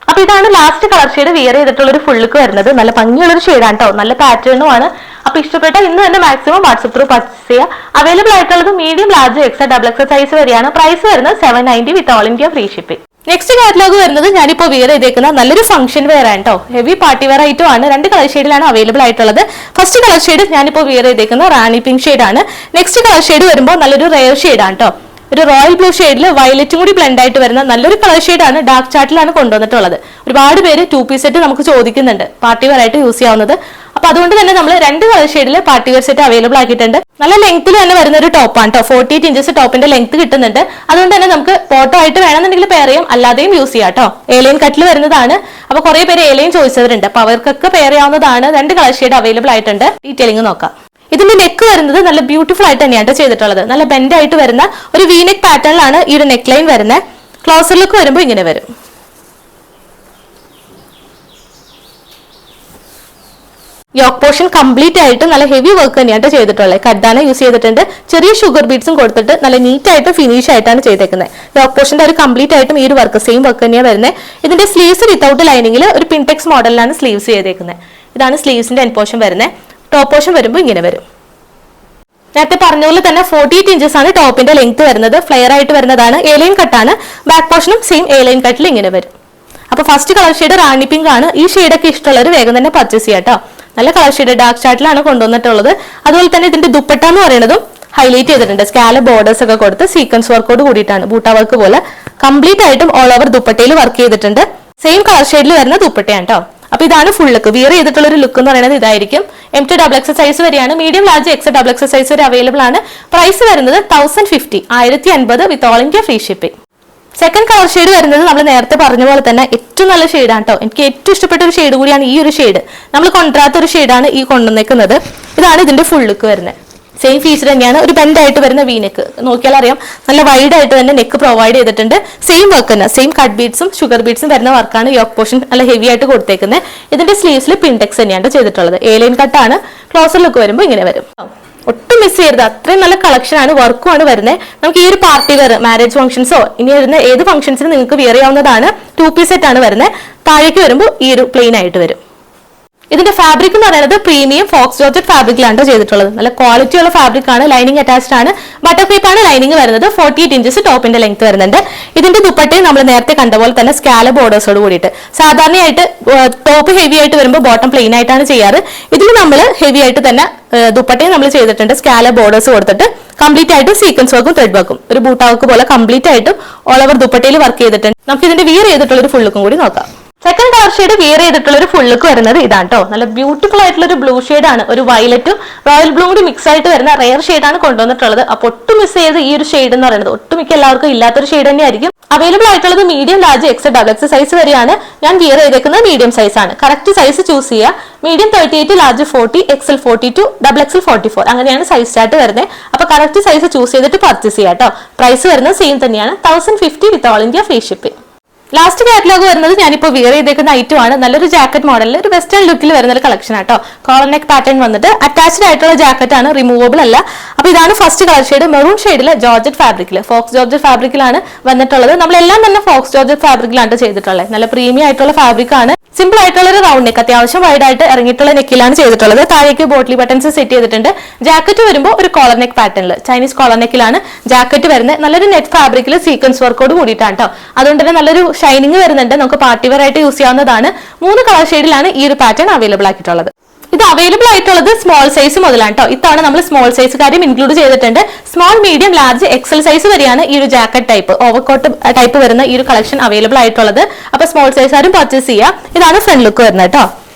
[SPEAKER 1] അപ്പൊ ഇതാണ് ലാസ്റ്റ് കളർ ഷെയ്ഡ് വിയർ ചെയ്തിട്ടുള്ള ഒരു ഫുൾ ലുക്ക് വരുന്നത്. നല്ല ഭംഗിയുള്ളൊരു ഷെയ്ഡാണ് കേട്ടോ. നല്ല പാറ്റേണും ആണ്. അപ്പൊ ഇഷ്ടപ്പെട്ട ഇന്ന് തന്നെ മാക്സിമം വാട്സ്ആപ്പ് ത്രൂ പർച്ചേസ് ചെയ്യുക. അവൈലബിൾ ആയിട്ടുള്ളത് മീഡിയം, ലാർജ്, XL സൈസ് വരെയാണ്. പ്രൈസ് വരുന്നത് 790 വിത്ത് all India free shipping. Next catalogue വരുന്നത് ഞാനിപ്പോൾ വിയർ ചെയ്തേക്കുന്ന നല്ലൊരു ഫംഗ്ഷൻ വെയർ ആണ് കേട്ടോ. ഹെവി പാർട്ടി വെയർ ആയിട്ടും ആണ്. 2 കളർ ഷെയ്ഡിലാണ് അവൈലബിൾ ആയിട്ടുള്ളത്. ഫസ്റ്റ് കളർ ഷെയ്ഡ് ഞാനിപ്പോൾ വിയർ ചെയ്തേക്കുന്ന റാണി പിങ്ക് ഷെയ്ഡ് ആണ്. നെക്സ്റ്റ് കളർ ഷെയ്ഡ് വരുമ്പോൾ നല്ലൊരു റെയർ ഷെയ്ഡ് ആണ് കേട്ടോ. ഒരു റോയൽ ബ്ലൂ ഷെയ്ഡിൽ വയലറ്റും കൂടി ബ്ലെൻഡ് ആയിട്ട് വരുന്ന നല്ലൊരു കളർ ഷെയ്ഡാണ്. ഡാർക്ക് ചാർട്ടിലാണ് കൊണ്ടുവന്നിട്ടുള്ളത്. ഒരുപാട് പേര് 2 പീസ് സെറ്റ് നമുക്ക് ചോദിക്കുന്നുണ്ട് പാർട്ടി വെയർ ആയിട്ട് യൂസ് ചെയ്യാവുന്നത്. അപ്പൊ അതുകൊണ്ട് തന്നെ നമ്മൾ 2 കളർ ഷെയ്ഡിൽ പാർട്ടി വെയർ സെറ്റ് അവൈലബിൾ ആക്കിയിട്ടുണ്ട്. നല്ല ലെങ്ത്തിൽ തന്നെ വരുന്ന ഒരു ടോപ്പാണ് കേട്ടോ. 48 ഇഞ്ചസ് ടോപ്പിന്റെ ലെങ്ത് കിട്ടുന്നുണ്ട്. അതുകൊണ്ട് തന്നെ നമുക്ക് ഫോട്ടോ ആയിട്ട് വേണമെന്നുണ്ടെങ്കിൽ പെയർ ചെയ്യാം, അല്ലാതെയും യൂസ് ചെയ്യാം കേട്ടോ. എലൈൻ കട്ടിൽ വരുന്നതാണ്. അപ്പൊ കുറെ പേര് എലൈൻ ചോദിച്ചവരുണ്ട്. അപ്പൊ അവർക്കൊക്കെ പെയർ ചെയ്യാവുന്നതാണ്. 2 കളർ ഷെയ്ഡ് അവൈലബിൾ ആയിട്ടുണ്ട്. ഡീറ്റെയിലിംഗ് നോക്കാം. ഇതിന്റെ നെക്ക് വരുന്നത് നല്ല ബ്യൂട്ടിഫുൾ ആയിട്ട് തന്നെയാണ് ചെയ്തിട്ടുള്ളത്. നല്ല ബെൻഡ് ആയിട്ട് വരുന്ന ഒരു വി നെക്ക് പാറ്റേണിലാണ് ഈ ഒരു നെക്ക് ലൈൻ വരുന്നത്. ക്ലോസർ ലുക്ക് വരുമ്പോൾ ഇങ്ങനെ വരും. യോക്ക് പോർഷൻ കംപ്ലീറ്റ് ആയിട്ട് നല്ല ഹെവി വർക്ക് തന്നെയാണ് ചെയ്തിട്ടുള്ളത്. കഡ്ഡാന യൂസ് ചെയ്തിട്ടുണ്ട്. ചെറിയ ഷുഗർ ബീഡ്സും കൊടുത്തിട്ട് നല്ല നീറ്റ് ആയിട്ട് ഫിനിഷ് ആയിട്ടാണ് ചെയ്തേക്കുന്നത്. യോക്ക് പോർഷന്റെ ഒരു കംപ്ലീറ്റ് ആയിട്ടും ഈ ഒരു വർക്ക് സെയിം വർക്ക് തന്നെയാണ് വരുന്നത്. ഇതിന്റെ സ്ലീവ്സ് വിത്തൗട്ട് ലൈനിങ്ങിൽ ഒരു പിൻടെക്സ് മോഡലിലാണ് സ്ലീവ്സ് ചെയ്തേക്കുന്നത്. ഇതാണ് സ്ലീവ്സിന്റെ എൻ പോർഷൻ വരുന്നത്. ടോപ്പ് പോർഷൻ വരുമ്പോൾ ഇങ്ങനെ വരും. നേരത്തെ പറഞ്ഞ പോലെ തന്നെ 48 ഇഞ്ചസ് ആണ് ടോപ്പിന്റെ ലെങ്ത് വരുന്നത്. ഫ്ലെയർ ആയിട്ട് വരുന്നതാണ്. എലൈൻ കട്ടാണ്. ബാക്ക് പോർഷനും സെയിം എലൈൻ കട്ടിൽ ഇങ്ങനെ വരും. അപ്പൊ ഫസ്റ്റ് കളർ ഷെയ്ഡ് റാണി പിങ്ക് ആണ്. ഈ ഷെയ്ഡൊക്കെ ഇഷ്ടമുള്ളവർ വേഗം തന്നെ പർച്ചേസ് ചെയ്യാം കേട്ടോ. നല്ല കളർ ഷെയ്ഡ് ഡാർക്ക് ചാർട്ടിലാണ് കൊണ്ടുവന്നിട്ടുള്ളത്. അതുപോലെ തന്നെ ഇതിന്റെ ദുപ്പട്ട എന്ന് പറയുന്നതും ഹൈലൈറ്റ് ചെയ്തിട്ടുണ്ട്. സ്കാലപ്പ് ബോർഡേഴ്സ് ഒക്കെ കൊടുത്ത് സീക്വൻസ് വർക്കോട് കൂടിയിട്ടാണ്. ബൂട്ട വർക്ക് പോലെ കംപ്ലീറ്റ് ആയിട്ടും ഓൾ ഓവർ ദുപ്പട്ടയിൽ വർക്ക് ചെയ്തിട്ടുണ്ട്. സെയിം കളർ ഷെയ്ഡിൽ വരുന്ന ദുപ്പട്ടയാണ് കേട്ടോ. അപ്പൊ ഇതാണ് ഫുൾ ലുക്ക്. വിയർ ചെയ്തിട്ടുള്ള ഒരു ലുക്ക് എന്ന് പറയുന്നത് ഇതായിരിക്കും. M2XX സൈസ് വരെയാണ്. മീഡിയം ലാർജ് XXX സൈസ് വരെ അവൈലബിൾ ആണ്. പ്രൈസ് വരുന്നത് 1050, 1050 വിത്ത് all India free shipping. Second colour shade വരുന്നത് നമ്മൾ നേരത്തെ പറഞ്ഞ പോലെ തന്നെ ഏറ്റവും നല്ല ഷെയ്ഡാണ് കേട്ടോ. എനിക്ക് ഏറ്റവും ഇഷ്ടപ്പെട്ട ഒരു ഷെയ്ഡ് കൂടിയാണ് ഈ ഒരു ഷെയ്ഡ്. നമ്മൾ കൊണ്ടുവരാത്ത ഒരു ഷെയ്ഡാണ് ഈ കൊണ്ടുവന്നേക്കുന്നത്. ഇതാണ് ഇതിന്റെ ഫുൾ ലുക്ക് വരുന്നത്. സെയിം ഫീച്ചർ തന്നെയാണ്. ഒരു ബെൻഡ് ആയിട്ട് വരുന്ന വി നെക്ക്, നോക്കിയാൽ അറിയാം നല്ല വൈഡ് ആയിട്ട് തന്നെ നെക്ക് പ്രൊവൈഡ് ചെയ്തിട്ടുണ്ട്. സെയിം വർക്ക് തന്നെ, സെയിം കട്ട് ബീഡ്സും ഷുഗർ ബീഡ്സും വരുന്ന വർക്കാണ് യോക്ക് പോർഷൻ നല്ല ഹെവി ആയിട്ട് കൊടുത്തേക്കുന്നത്. ഇതിന്റെ സ്ലീവ്സിൽ പിൻടെക്സ് തന്നെയാണ് ചെയ്തിട്ടുള്ളത്. A-ലൈൻ കട്ടാണ്. ക്ലോസർ ലുക്ക് വരുമ്പോൾ ഇങ്ങനെ വരും. ഒട്ടും മിസ് ചെയ്യരുത്, അത്രയും നല്ല കളക്ഷൻ ആണ്, വർക്കും ആണ് വരുന്നത്. നമുക്ക് ഈ ഒരു പാർട്ടി വെയർ, മാരേജ് ഫംഗ്ഷൻസോ ഇനി വരുന്ന ഏത് ഫംഗ്ഷൻസിനും നിങ്ങൾക്ക് വിയർ ചെയ്യാവുന്നതാണ്. 2 പീസ് സെറ്റ് ആണ് വരുന്നത്. താഴേക്ക് വരുമ്പോൾ ഈ ഒരു പ്ലെയിൻ ആയിട്ട് വരും. ഇതിന്റെ ഫാബ്രിക് എന്ന് പറയുന്നത് പ്രീമിയം ഫോക്സ് ജോർജറ്റ് ഫാബ്രിക്കിലാണ് ചെയ്തിട്ടുള്ളത്. നല്ല ക്വാളിറ്റി ഉള്ള ഫാബ്രിക് ആണ്. ലൈനിങ് അറ്റാച്ച്ഡ് ആണ്. ബട്ടർ ക്രീപ്പ് ആണ് ലൈനിങ് വരുന്നത്. 48 ഇഞ്ചസ് ടോപ്പിന്റെ ലെങ്ത് വരുന്നുണ്ട്. ഇതിന്റെ ദുപ്പട്ടയും നമ്മൾ നേരത്തെ കണ്ട പോലെ തന്നെ സ്കാലപ്പ് ബോർഡേഴ്സോട് കൂടിയിട്ട്. സാധാരണയായിട്ട് ടോപ്പ് ഹെവി ആയിട്ട് വരുമ്പോൾ ബോട്ടം പ്ലെയിൻ ആയിട്ടാണ് ചെയ്യാറ്. ഇതിൽ നമ്മൾ ഹെവി ആയിട്ട് തന്നെ ദുപ്പട്ടയും നമ്മൾ ചെയ്തിട്ടുണ്ട്. സ്കാലപ്പ് ബോർഡേഴ്സ് കൊടുത്തിട്ട് കംപ്ലീറ്റ് ആയിട്ട് സീക്വൻസ് വർക്കും ത്രെഡ് വർക്കും ഒരു ബൂട്ട വർക്ക് പോലെ കംപ്ലീറ്റ് ആയിട്ടും ഓൾ ഓവർ ദുപ്പട്ടയിൽ വർക്ക് ചെയ്തിട്ടുണ്ട്. നമുക്ക് ഇതിന്റെ വിയർ ചെയ്തിട്ടുള്ള ഒരു ഫുൾ ലുക്കും കൂടി നോക്കാം. സെക്കൻഡ് കളർ ഷെയ്ഡ് വിയർ ചെയ്തിട്ടുള്ള ഒരു ഫുൾ ലുക്ക് വരുന്നത് ഇതാണ് കേട്ടോ. നല്ല ബ്യൂട്ടിഫുൾ ആയിട്ടുള്ള ഒരു ബ്ലൂ ഷെയ്ഡ് ആണ്. ഒരു വയലറ്റും റോയൽ ബ്ലൂ കൂടി മിക്സ് ആയിട്ട് വരുന്ന റെയർ ഷെയ്ഡാണ് കൊണ്ടുവന്നിട്ടുള്ളത്. അപ്പൊ ഒട്ടും മിസ് ചെയ്ത് ഈ ഒരു ഷെയ്ഡ് എന്ന് പറയുന്നത് ഒട്ടുമിക്ക എല്ലാവർക്കും ഇല്ലാത്തൊരു ഷെയ്ഡ് തന്നെയായിരിക്കും. അവൈലബിൾ ആയിട്ടുള്ളത് മീഡിയം ലാർജ് XXX സൈസ് വരെയാണ്. ഞാൻ വിയർ ചെയ്തേക്കുന്നത് മീഡിയം സൈസ് ആണ്. കറക്റ്റ് സൈസ് ചൂസ് ചെയ്യുക. മീഡിയം 38, ലാർജ് 40, XL 42, XXL 44 അങ്ങനെയാണ് സൈസ് ചാർട്ട് വരുന്നത്. അപ്പൊ കറക്റ്റ് സൈസ് ചൂസ് ചെയ്തിട്ട് പർച്ചേസ് ചെയ്യാം കേട്ടോ. പ്രൈസ് വരുന്നത് സെയിം തന്നെയാണ്. 1050 വിത്ത് all India free shipping. Last catalogue വരുന്നത് ഞാനിപ്പോൾ വിയർ ചെയ്തേക്കുന്ന ഐറ്റം ആണ്. നല്ലൊരു ജാക്കറ്റ് മോഡലിൽ ഒരു വെസ്റ്റേൺ ലുക്കിൽ വരുന്ന ഒരു കളക്ഷൻ ആട്ടോ. കോളർ നെക്ക് പാറ്റേൺ വന്നിട്ട് അറ്റാച്ച്ഡ് ആയിട്ടുള്ള ജാക്കറ്റ് ആണ്, റിമൂവബിൾ അല്ല. അപ്പൊ ഇതാണ് ഫസ്റ്റ് കളർ ഷെയ്ഡ്. മെറൂൺ ഷെയ്ഡിൽ ജോർജറ്റ് ഫാബ്രിക്കിൽ, ഫോക്സ് ജോർജറ്റ് ഫാബ്രിക്കിലാണ് വന്നിട്ടുള്ളത്. നമ്മളെല്ലാം തന്നെ ഫോക്സ് ജോർജറ്റ് ഫാബ്രിക്കിലാണ് ചെയ്തിട്ടുള്ളത്. നല്ല പ്രീമിയം ആയിട്ടുള്ള ഫാബ്രിക് ആണ്. സിമ്പിൾ ആയിട്ടുള്ള ഒരു റൗണ്ട് നെക്ക്, അത്യാവശ്യം വൈഡ് ആയിട്ട് ഇറങ്ങിയിട്ടുള്ള നെക്കിലാണ് ചെയ്തിട്ടുള്ളത്. താഴേക്ക് ബോട്ടിലി ബട്ടൺസ് സെറ്റ് ചെയ്തിട്ടുണ്ട്. ജാക്കറ്റ് വരുമ്പോൾ ഒരു കോളർ നെക്ക് പാറ്റേണിൽ, ചൈനീസ് കോളർ നെക്കിലാണ് ജാക്കറ്റ് വരുന്നത്. നല്ലൊരു നെറ്റ് ഫാബ്രിക്കിൽ സീക്വൻസ് വർക്കോട് കൂടിയിട്ടാണ് കേട്ടോ. അതുകൊണ്ട് തന്നെ നല്ലൊരു ഷൈനിങ് വരുന്നുണ്ട്. നമുക്ക് പാർട്ടി വെയർ ആയിട്ട് യൂസ് ചെയ്യാവുന്നതാണ്. 3 കളർ ഷെയ്ഡിലാണ് ഈ ഒരു പാറ്റേൺ അവൈലബിൾ ആക്കിയിട്ടുള്ളത്. ഇത് അവൈലബിൾ ആയിട്ടുള്ളത് സ്മോൾ സൈസ് മുതലാണ് കേട്ടോ. ഇത്തവണ നമ്മൾ സ്മോൾ സൈസ് കാര്യം ഇൻക്ലൂഡ് ചെയ്തിട്ടുണ്ട്. Small, medium, large, XL size വരെയാണ് ഈ ഒരു ജാക്കറ്റ് ടൈപ്പ്, ഓവർകോട്ട് ടൈപ്പ് വരുന്ന ഈ ഒരു കളക്ഷൻ അവൈലബിൾ ആയിട്ടുള്ളത്. അപ്പൊ സ്മോൾ സൈസ് ആരും പർച്ചേസ് ചെയ്യാം. ഇതാണ് ഫ്രണ്ട് ലുക്ക് വരുന്നത് കേട്ടോ.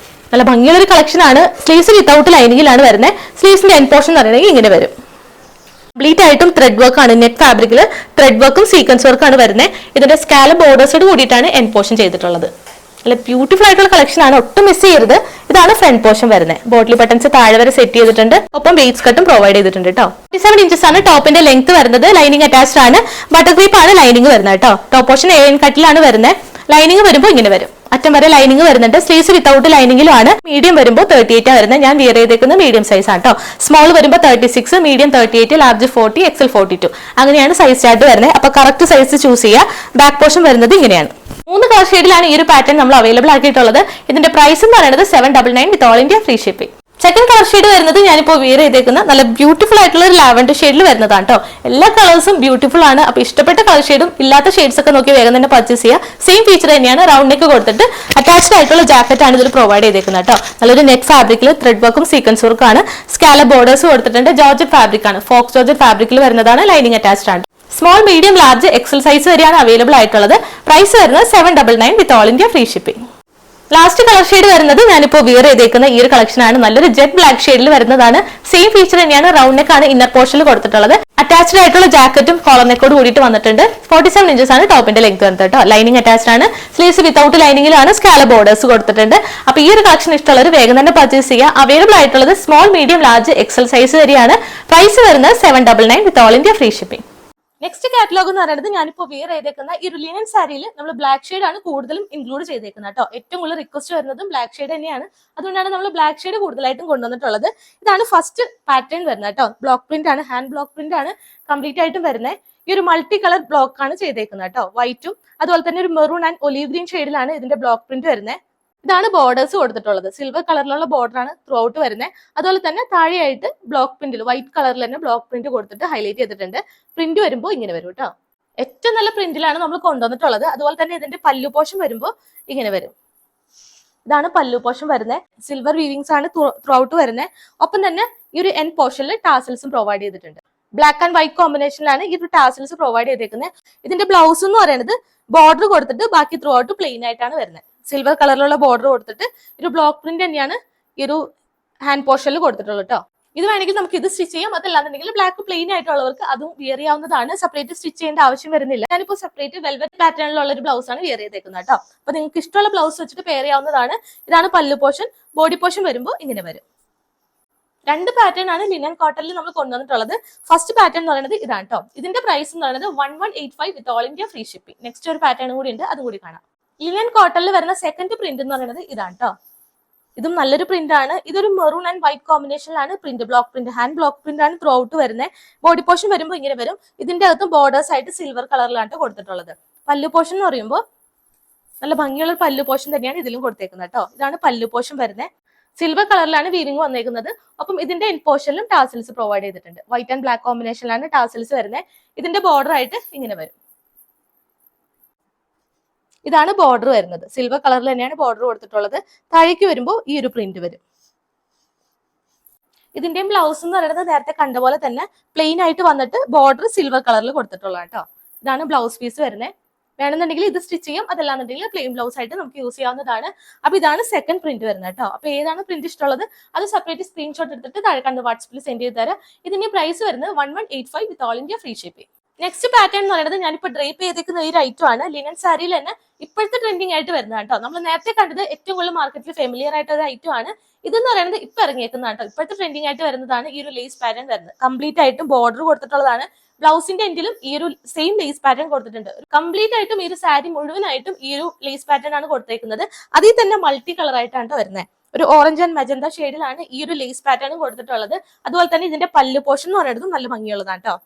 [SPEAKER 1] നല്ല ഭംഗിയുള്ള ഒരു കളക്ഷൻ ആണ്. സ്ലീവ്സ് വിത്തൗട്ട് ലൈനിങ്ങിലാണ് വരുന്നത്. സ്ലീവ്സിന്റെ എൻഡ് പോർഷൻ എന്ന് പറയുന്നത് ഇങ്ങനെ വരും. കംപ്ലീറ്റ് ആയിട്ടും ത്രെഡ് വർക്ക് ആണ്. നെറ്റ് ഫാബ്രിക്കിൽ ത്രെഡ് വർക്കും സീക്വൻസ് വർക്കാണ് വരുന്നത്. ഇതിന്റെ സ്കാലപ്പ് ബോർഡേഴ്സോട് കൂടിയിട്ടാണ് എൻഡ് പോർഷൻ ചെയ്തിട്ടുള്ളത്. നല്ല ബ്യൂട്ടിഫുൾ ആയിട്ടുള്ള കളക്ഷൻ ആണ്, ഒട്ടും മിസ് ചെയ്യരുത്. ഇതാണ് ഫ്രണ്ട് പോർഷൻ വരുന്നത്. ബോട്ടിൽ ബട്ടൺസ് താഴെ വരെ സെറ്റ് ചെയ്തിട്ടുണ്ട്. ഒപ്പം വെയ്റ്റ്സ് കട്ടും പ്രൊവൈഡ് ചെയ്തിട്ടുണ്ട് കേട്ടോ. 47 ഇഞ്ചസ് ആണ് ടോപ്പിന്റെ ലെങ്ത് വരുന്നത്. ലൈനിങ് അറ്റാച്ച്ഡ് ആണ്. ബട്ടർ ക്രീപ്പ് ആണ് ലൈനിങ് വരുന്നത് കേട്ടോ. ടോപ്പ് പോർഷൻ A-ലൈൻ കട്ടിലാണ് വരുന്നത്. ലൈനിങ് വരുമ്പോൾ ഇങ്ങനെ വരും. അറ്റം വരെ ലൈനിങ് വരുന്നുണ്ട്. Sleeves without ലൈനിങ്ങിലുമാണ്. മീഡിയം വരുമ്പോൾ 38 വരുന്നത്. ഞാൻ വിയർ ചെയ്തേക്കുന്നത് മീഡിയം സൈസ് ആണ് കേട്ടോ. സ്മോൾ വരുമ്പോൾ 36, മീഡിയം 38, ലാർജ് 40, XL 42 അങ്ങനെയാണ് സൈസ് ചാർട്ട് വരുന്നത്. അപ്പൊ കറക്റ്റ് സൈസ് ചൂസ് ചെയ്യുക. ബാക്ക് പോർഷൻ വരുന്നത് ഇങ്ങനെയാണ്. 3 കളർ ഷെയ്ഡിലാണ് ഈ ഒരു പാറ്റേൺ നമ്മൾ അവൈലബിൾ ആക്കിയിട്ടുള്ളത്. ഇതിന്റെ പ്രൈസ് എന്ന് പറയുന്നത് 799 വിത്ത് all India free shipping. Second colour shade വരുന്നത് ഞാനിപ്പോൾ വിയർ ചെയ്തേക്കുന്ന നല്ല ബ്യൂട്ടിഫുൾ ആയിട്ടുള്ള ഒരു ലാവൻഡർ ഷെയ്ഡിൽ വരുന്നതാണ് കേട്ടോ. എല്ലാ കളേഴ്സും ബ്യൂട്ടിഫുൾ ആണ്. അപ്പൊ ഇഷ്ടപ്പെട്ട കളർ ഷെയ്ഡും ഇല്ലാത്ത ഷെയ്ഡ്സ് ഒക്കെ നോക്കി വേഗം തന്നെ പർച്ചേസ് ചെയ്യുക. സെയിം ഫീച്ചർ തന്നെയാണ്. റൗണ്ട് നെക്ക് കൊടുത്തിട്ട് അറ്റാച്ച്ഡ് ആയിട്ടുള്ള ജാക്കറ്റ് ആണ് ഇതിൽ പ്രൊവൈഡ് ചെയ്തേക്കുന്നത് കേട്ടോ. നല്ലൊരു നെറ്റ് ഫാബ്രിക്കിൽ ത്രെഡ് വർക്കും സീക്വൻസ് വർക്കും ആണ്. സ്കാലപ്പ് ബോർഡേഴ്സ് കൊടുത്തിട്ടുണ്ട്. ജോർജറ്റ് ഫാബ്രിക് ആണ്. ഫോക്സ് ജോർജറ്റ് ഫാബ്രിക്കിൽ വരുന്നതാണ്. ലൈനിങ് അറ്റാച്ച്ഡ് ആണ്. Small, medium, large, XL size വരെയാണ് അവൈലബിൾ ആയിട്ടുള്ളത്. പ്രൈസ് വരുന്നത് 799 വിത്ത് all India free shipping. Last colour shade വരുന്നത് ഞാനിപ്പോൾ വിയർ ചെയ്തേക്കുന്ന ഈ ഒരു കളക്ഷൻ ആണ്. നല്ലൊരു ജെറ്റ് ബ്ലാക്ക് ഷെയ്ഡിൽ വരുന്നതാണ്. സെയിം ഫീച്ചർ തന്നെയാണ്. റൗണ്ട് നെക്ക് ആണ് ഇന്നർ പോർഷനിൽ കൊടുത്തിട്ടുള്ളത്. അറ്റാച്ച്ഡ് ആയിട്ടുള്ള ജാക്കറ്റും കോളർ നെക്കോട് കൂടിയിട്ട് വന്നിട്ടുണ്ട്. 47 ഇഞ്ചസ് ആണ് ടോപ്പിന്റെ ലെങ്ത് വരുന്നത് കേട്ടോ. ലൈനിങ് അറ്റാച്ച്ഡ് ആണ്. സ്ലീവ്സ് വിത്തൗട്ട് ലൈനിങ്ങിലാണ്. സ്കാലപ്പ് ബോർഡേഴ്സ് കൊടുത്തിട്ടുണ്ട്. അപ്പൊ ഈ ഒരു കളക്ഷൻ ഇഷ്ടമുള്ളവർ വേഗം തന്നെ പർച്ചേസ് ചെയ്യുക. അവൈലബിൾ ആയിട്ടുള്ളത് small, medium, large, XL size വരെയാണ്. പ്രൈസ് വരുന്നത് 799 വിത്ത് all India free shipping. Next catalogue എന്ന് പറയുന്നത് ഞാനിപ്പോൾ വിയർ ചെയ്തേക്കുന്ന ഈ ഒരു ലിനൻ സാരിയിൽ നമ്മൾ ബ്ലാക്ക് ഷെയ്ഡ് ആണ് കൂടുതലും ഇൻക്ലൂഡ് ചെയ്തേക്കുന്നത് കേട്ടോ. ഏറ്റവും കൂടുതൽ റിക്വസ്റ്റ് വരുന്നതും ബ്ലാക്ക് ഷെയ്ഡ് തന്നെയാണ്. അതുകൊണ്ടാണ് നമ്മൾ ബ്ലാക്ക് ഷെയ്ഡ് കൂടുതലായിട്ടും കൊണ്ടുവന്നിട്ടുള്ളത്. ഇതാണ് ഫസ്റ്റ് പാറ്റേൺ വരുന്നത് കേട്ടോ. ബ്ലോക്ക് പ്രിന്റ് ആണ്, ഹാൻഡ് ബ്ലോക്ക് പ്രിന്റ് ആണ് കംപ്ലീറ്റ് ആയിട്ടും വരുന്നത്. ഈ ഒരു മൾട്ടി കളർ ബ്ലോക്ക് ആണ് ചെയ്തേക്കുന്നത് കേട്ടോ. വൈറ്റും അതുപോലെ തന്നെ ഒരു മെറൂൺ ആൻഡ് ഒലീവ് ഗ്രീൻ ഷെയ്ഡിലാണ് ഇതിന്റെ ബ്ലോക്ക് പ്രിന്റ് വരുന്നത്. ഇതാണ് ബോർഡേഴ്സ് കൊടുത്തിട്ടുള്ളത്. സിൽവർ കളറിലുള്ള ബോർഡർ ആണ് ത്രൂ ഔട്ട് വരുന്നത്. അതുപോലെ തന്നെ താഴെയായിട്ട് ബ്ലോക്ക് പ്രിന്റിൽ വൈറ്റ് കളറിൽ തന്നെ ബ്ലോക്ക് പ്രിന്റ് കൊടുത്തിട്ട് ഹൈലൈറ്റ് ചെയ്തിട്ടുണ്ട്. പ്രിന്റ് വരുമ്പോൾ ഇങ്ങനെ വരും കേട്ടോ. ഏറ്റവും നല്ല പ്രിന്റിലാണ് നമ്മൾ കൊണ്ടുവന്നിട്ടുള്ളത്. അതുപോലെ തന്നെ ഇതിന്റെ പല്ലു പോഷൻ വരുമ്പോൾ ഇങ്ങനെ വരും. ഇതാണ് പല്ലു പോഷൻ വരുന്നത്. സിൽവർ വീവിങ്സ് ആണ് ത്രൂ ഔട്ട് വരുന്നത്. ഒപ്പം തന്നെ ഈ ഒരു എൻഡ് പോർഷനിൽ ടാസൽസും പ്രൊവൈഡ് ചെയ്തിട്ടുണ്ട്. ബ്ലാക്ക് ആൻഡ് വൈറ്റ് കോമ്പിനേഷനിലാണ് ഈ ഒരു ടാസൽസ് പ്രൊവൈഡ് ചെയ്തേക്കുന്നത്. ഇതിന്റെ ബ്ലൗസ് എന്ന് പറയുന്നത് ബോർഡർ കൊടുത്തിട്ട് ബാക്കി ത്രൂ ഔട്ട് പ്ലെയിൻ ആയിട്ടാണ് വരുന്നത്. സിൽവർ കളറിലുള്ള ബോർഡർ കൊടുത്തിട്ട് ഒരു ബ്ലോക്ക് പ്രിന്റ് തന്നെയാണ് ഈ ഒരു ഹാൻഡ് പോർഷനിൽ കൊടുത്തിട്ടുള്ളത് കേട്ടോ. ഇത് വേണമെങ്കിൽ നമുക്ക് ഇത് സ്റ്റിച്ച് ചെയ്യാം, അതല്ലാന്നുണ്ടെങ്കിൽ ബ്ലാക്ക് പ്ലെയിൻ ആയിട്ടുള്ളവർക്ക് അതും വിയർ ചെയ്യാവുന്നതാണ്. സെപ്പറേറ്റ് സ്റ്റിച്ച് ചെയ്യേണ്ട ആവശ്യം വരുന്നില്ല. ഞാനിപ്പോൾ സെപ്പറേറ്റ് വെൽവെറ്റ് പാറ്റേണിലുള്ള ഒരു ബ്ലൗസ് ആണ് വിയർ ചെയ്തേക്കുന്നത് കേട്ടോ. അപ്പൊ നിങ്ങൾക്ക് ഇഷ്ടമുള്ള ബ്ലൗസ് വെച്ചിട്ട് പെയർ ചെയ്യാവുന്നതാണ്. ഇതാണ് പല്ലു പോർഷൻ. ബോഡി പോർഷൻ വരുമ്പോൾ ഇങ്ങനെ വരും. 2 പാറ്റേൺ ആണ് ലിനൻ കോട്ടണിൽ നമ്മൾ കൊണ്ടുവന്നിട്ടുള്ളത്. ഫസ്റ്റ് പാറ്റേൺ എന്ന് പറയുന്നത് ഇതാണ് കേട്ടോ. ഇതിന്റെ പ്രൈസ് എന്ന് പറയുന്നത് 1185 വിത്ത് all India free shipping. Next ഒരു പാറ്റേൺ കൂടി ഉണ്ട്, അതും കൂടി കാണാം. ലിനൻ കോട്ടണിൽ വരുന്ന സെക്കൻഡ് പ്രിന്റ് എന്ന് പറയുന്നത് ഇതാണ് കേട്ടോ. ഇതും നല്ലൊരു പ്രിന്റ് ആണ്. ഇതൊരു മെറൂൺ ആൻഡ് വൈറ്റ് കോമ്പിനേഷനിലാണ് print. Block print, hand block print ആണ് ത്രൂ ഔട്ട് വരുന്നത്. ബോഡി പോർഷൻ വരുമ്പോൾ ഇങ്ങനെ വരും. ഇതിന്റെ അകത്ത് ബോർഡേഴ്സ് ആയിട്ട് സിൽവർ കളറിലാണ് കൊടുത്തിട്ടുള്ളത്. പല്ലു പോർഷൻ എന്ന് പറയുമ്പോൾ നല്ല ഭംഗിയുള്ള പല്ലു പോർഷൻ തന്നെയാണ് ഇതിലും കൊടുത്തേക്കുന്നത് കേട്ടോ. ഇതാണ് പല്ലു പോർഷൻ വരുന്നത്. സിൽവർ കളറിലാണ് വീവിംഗ് വന്നേക്കുന്നത്. ഒപ്പം ഇതിന്റെ എൻഡ് പോർഷനിലും ടാസൽസ് പ്രൊവൈഡ് ചെയ്തിട്ടുണ്ട്. വൈറ്റ് ആൻഡ് ബ്ലാക്ക് കോമ്പിനേഷനിലാണ് ടാസൽസ് വരുന്നത്. ഇതിന്റെ ബോർഡർ ആയിട്ട് ഇങ്ങനെ വരും. ഇതാണ് ബോർഡർ വരുന്നത്. സിൽവർ കളറിൽ തന്നെയാണ് ബോർഡർ കൊടുത്തിട്ടുള്ളത്. താഴേക്ക് വരുമ്പോൾ ഈ ഒരു പ്രിന്റ് വരും. ഇതിന്റെയും ബ്ലൗസ് എന്ന് പറയുന്നത് നേരത്തെ കണ്ട പോലെ തന്നെ പ്ലെയിൻ ആയിട്ട് വന്നിട്ട് ബോർഡർ സിൽവർ കളറിൽ കൊടുത്തിട്ടുള്ളത് കേട്ടോ. ഇതാണ് ബ്ലൗസ് പീസ് വരുന്നത്. വേണമെന്നുണ്ടെങ്കിൽ ഇത് സ്റ്റിച്ച് ചെയ്യാം, അതല്ലാന്നുണ്ടെങ്കിൽ പ്ലെയിൻ ബ്ലൗസ് ആയിട്ട് നമുക്ക് യൂസ് ചെയ്യാവുന്നതാണ്. അപ്പൊ ഇതാണ് സെക്കൻഡ് പ്രിന്റ് വരുന്നത് കേട്ടോ. അപ്പൊ ഏതാണ് പ്രിന്റ് ഇഷ്ടമുള്ളത് അത് സെപ്പറേറ്റ് സ്ക്രീൻഷോട്ട് എടുത്തിട്ട് താഴെ കണ്ട് വാട്സ്ആപ്പിൽ സെൻഡ് ചെയ്ത് തരാം. ഇതിന്റെ പ്രൈസ് വരുന്നത് 1185 വിത്ത് all India free shipping. Next pattern എന്ന് പറയുന്നത് ഞാനിപ്പോ ഡ്രേപ്പ് ചെയ്തേക്കുന്ന ഈ ഐറ്റം ആണ്. ലിനൻ സാരിയിൽ തന്നെ ഇപ്പോഴത്തെ ട്രെൻഡിങ് ആയിട്ട് വരുന്നത് കേട്ടോ. നമ്മൾ നേരത്തെ കണ്ടത് ഏറ്റവും കൂടുതൽ മാർക്കറ്റിൽ ഫെമിലിയർ ആയിട്ട് ഒരു ഐറ്റം ആണ്. ഇതെന്ന് പറയുന്നത് ഇപ്പൊ ഇറങ്ങിയേക്കുന്ന കേട്ടോ. ഇപ്പോഴത്തെ ട്രെൻഡിങ് ആയിട്ട് വരുന്നതാണ് ഈ ഒരു ലേസ് പാറ്റേൺ വരുന്നത്. കംപ്ലീറ്റ് ആയിട്ടും ബോർഡർ കൊടുത്തിട്ടുള്ളതാണ്. ബ്ലൗസിന്റെ എൻഡിലും ഈ ഒരു സെയിം ലേസ് പാറ്റേൺ കൊടുത്തിട്ടുണ്ട്. കംപ്ലീറ്റ് ആയിട്ടും ഈ ഒരു സാരി മുഴുവനായിട്ടും ഈ ഒരു ലേസ് പാറ്റേൺ ആണ് കൊടുത്തേക്കുന്നത്. അതിൽ തന്നെ മൾട്ടി കളർ ആയിട്ടാണ് വരുന്നത്. ഒരു ഓറഞ്ച് ആൻഡ് മജന്ത ഷെയ്ഡിലാണ് ഈ ഒരു ലേസ് പാറ്റേൺ കൊടുത്തിട്ടുള്ളത്. അതുപോലെ തന്നെ ഇതിന്റെ പല്ലു പോർഷൻ എന്ന് പറയുന്നത് നല്ല ഭംഗിയുള്ളതാണ് കേട്ടോ.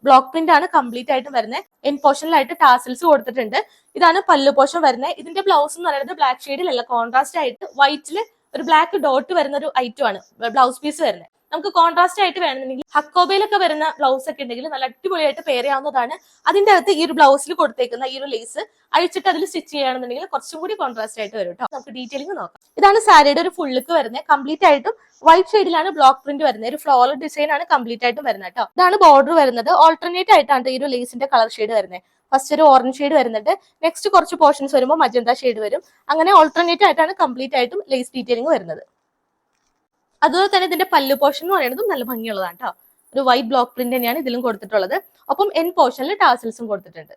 [SPEAKER 1] ബ്ലോക്ക് പ്രിന്റ് ആണ് കംപ്ലീറ്റ് ആയിട്ടും വരുന്നത്. എൻഡ് പോർഷനിലായിട്ട് ടാസൽസ് കൊടുത്തിട്ടുണ്ട്. ഇതാണ് പല്ലു പോർഷൻ വരുന്നത്. ഇതിന്റെ ബ്ലൗസ് എന്ന് പറയുന്നത് ബ്ലാക്ക് ഷെയ്ഡിലല്ല, കോൺട്രാസ്റ്റ് ആയിട്ട് വൈറ്റില് ഒരു ബ്ലാക്ക് ഡോട്ട് വരുന്ന ഒരു ഐറ്റം ആണ് ബ്ലൗസ് പീസ് വരുന്നത്. നമുക്ക് കോൺട്രാസ്റ്റ് ആയിട്ട് വേണമെന്നുണ്ടെങ്കിൽ ഹക്കോബയിലൊക്കെ വരുന്ന ബ്ലൗസ് ഒക്കെ ഉണ്ടെങ്കിൽ നല്ല അടിപൊളിയായിട്ട് പെയർ ചെയ്യാവുന്നതാണ്. അതിന്റെ അകത്ത് ഈ ഒരു ബ്ലൗസിൽ കൊടുത്തേക്കുന്ന ഈ ഒരു ലേസ് അഴിച്ചിട്ട് അതിൽ സ്റ്റിച്ച് ചെയ്യുകയാണെന്നുണ്ടെങ്കിൽ കുറച്ചും കൂടി കോൺട്രാസ്റ്റ് ആയിട്ട് വരും കേട്ടോ. നമുക്ക് ഡീറ്റെയിലിംഗ് നോക്കാം. ഇതാണ് സാരിയുടെ ഒരു ഫുൾ ലുക്ക് വരുന്നത്. കംപ്ലീറ്റ് ആയിട്ടും വൈറ്റ് ഷെയ്ഡിലാണ് ബ്ലോക്ക് പ്രിന്റ് വരുന്നത്. ഒരു ഫ്ലോറൽ ഡിസൈൻ ആണ് കംപ്ലീറ്റ് ആയിട്ടും വരുന്നത് കേട്ടോ. ഇതാണ് ബോർഡർ വരുന്നത്. ഓൾട്ടർനേറ്റ് ആയിട്ടാണ് ഈ ഒരു ലേസിന്റെ കളർ ഷെയ്ഡ് വരുന്നത്. ഫസ്റ്റ് ഒരു ഓറഞ്ച് ഷെയ്ഡ് വരുന്നുണ്ട്. നെക്സ്റ്റ് കുറച്ച് പോർഷൻസ് വരുമ്പോൾ മജന്ത ഷെയ്ഡ് വരും. അങ്ങനെ ഓൾട്ടർനേറ്റ് ആയിട്ടാണ് കംപ്ലീറ്റ് ആയിട്ടും ലേസ് ഡീറ്റെയിലിംഗ് വരുന്നത്. അതുപോലെ തന്നെ ഇതിന്റെ പല്ലു പോർഷൻ എന്ന് പറയുന്നതും നല്ല ഭംഗിയുള്ളതാണ് കേട്ടോ. ഒരു വൈറ്റ് ബ്ലോക്ക് പ്രിന്റ് തന്നെയാണ് ഇതിലും കൊടുത്തിട്ടുള്ളത്. ഒപ്പം എൻ പോർഷനിൽ ടാസൽസും കൊടുത്തിട്ടുണ്ട്.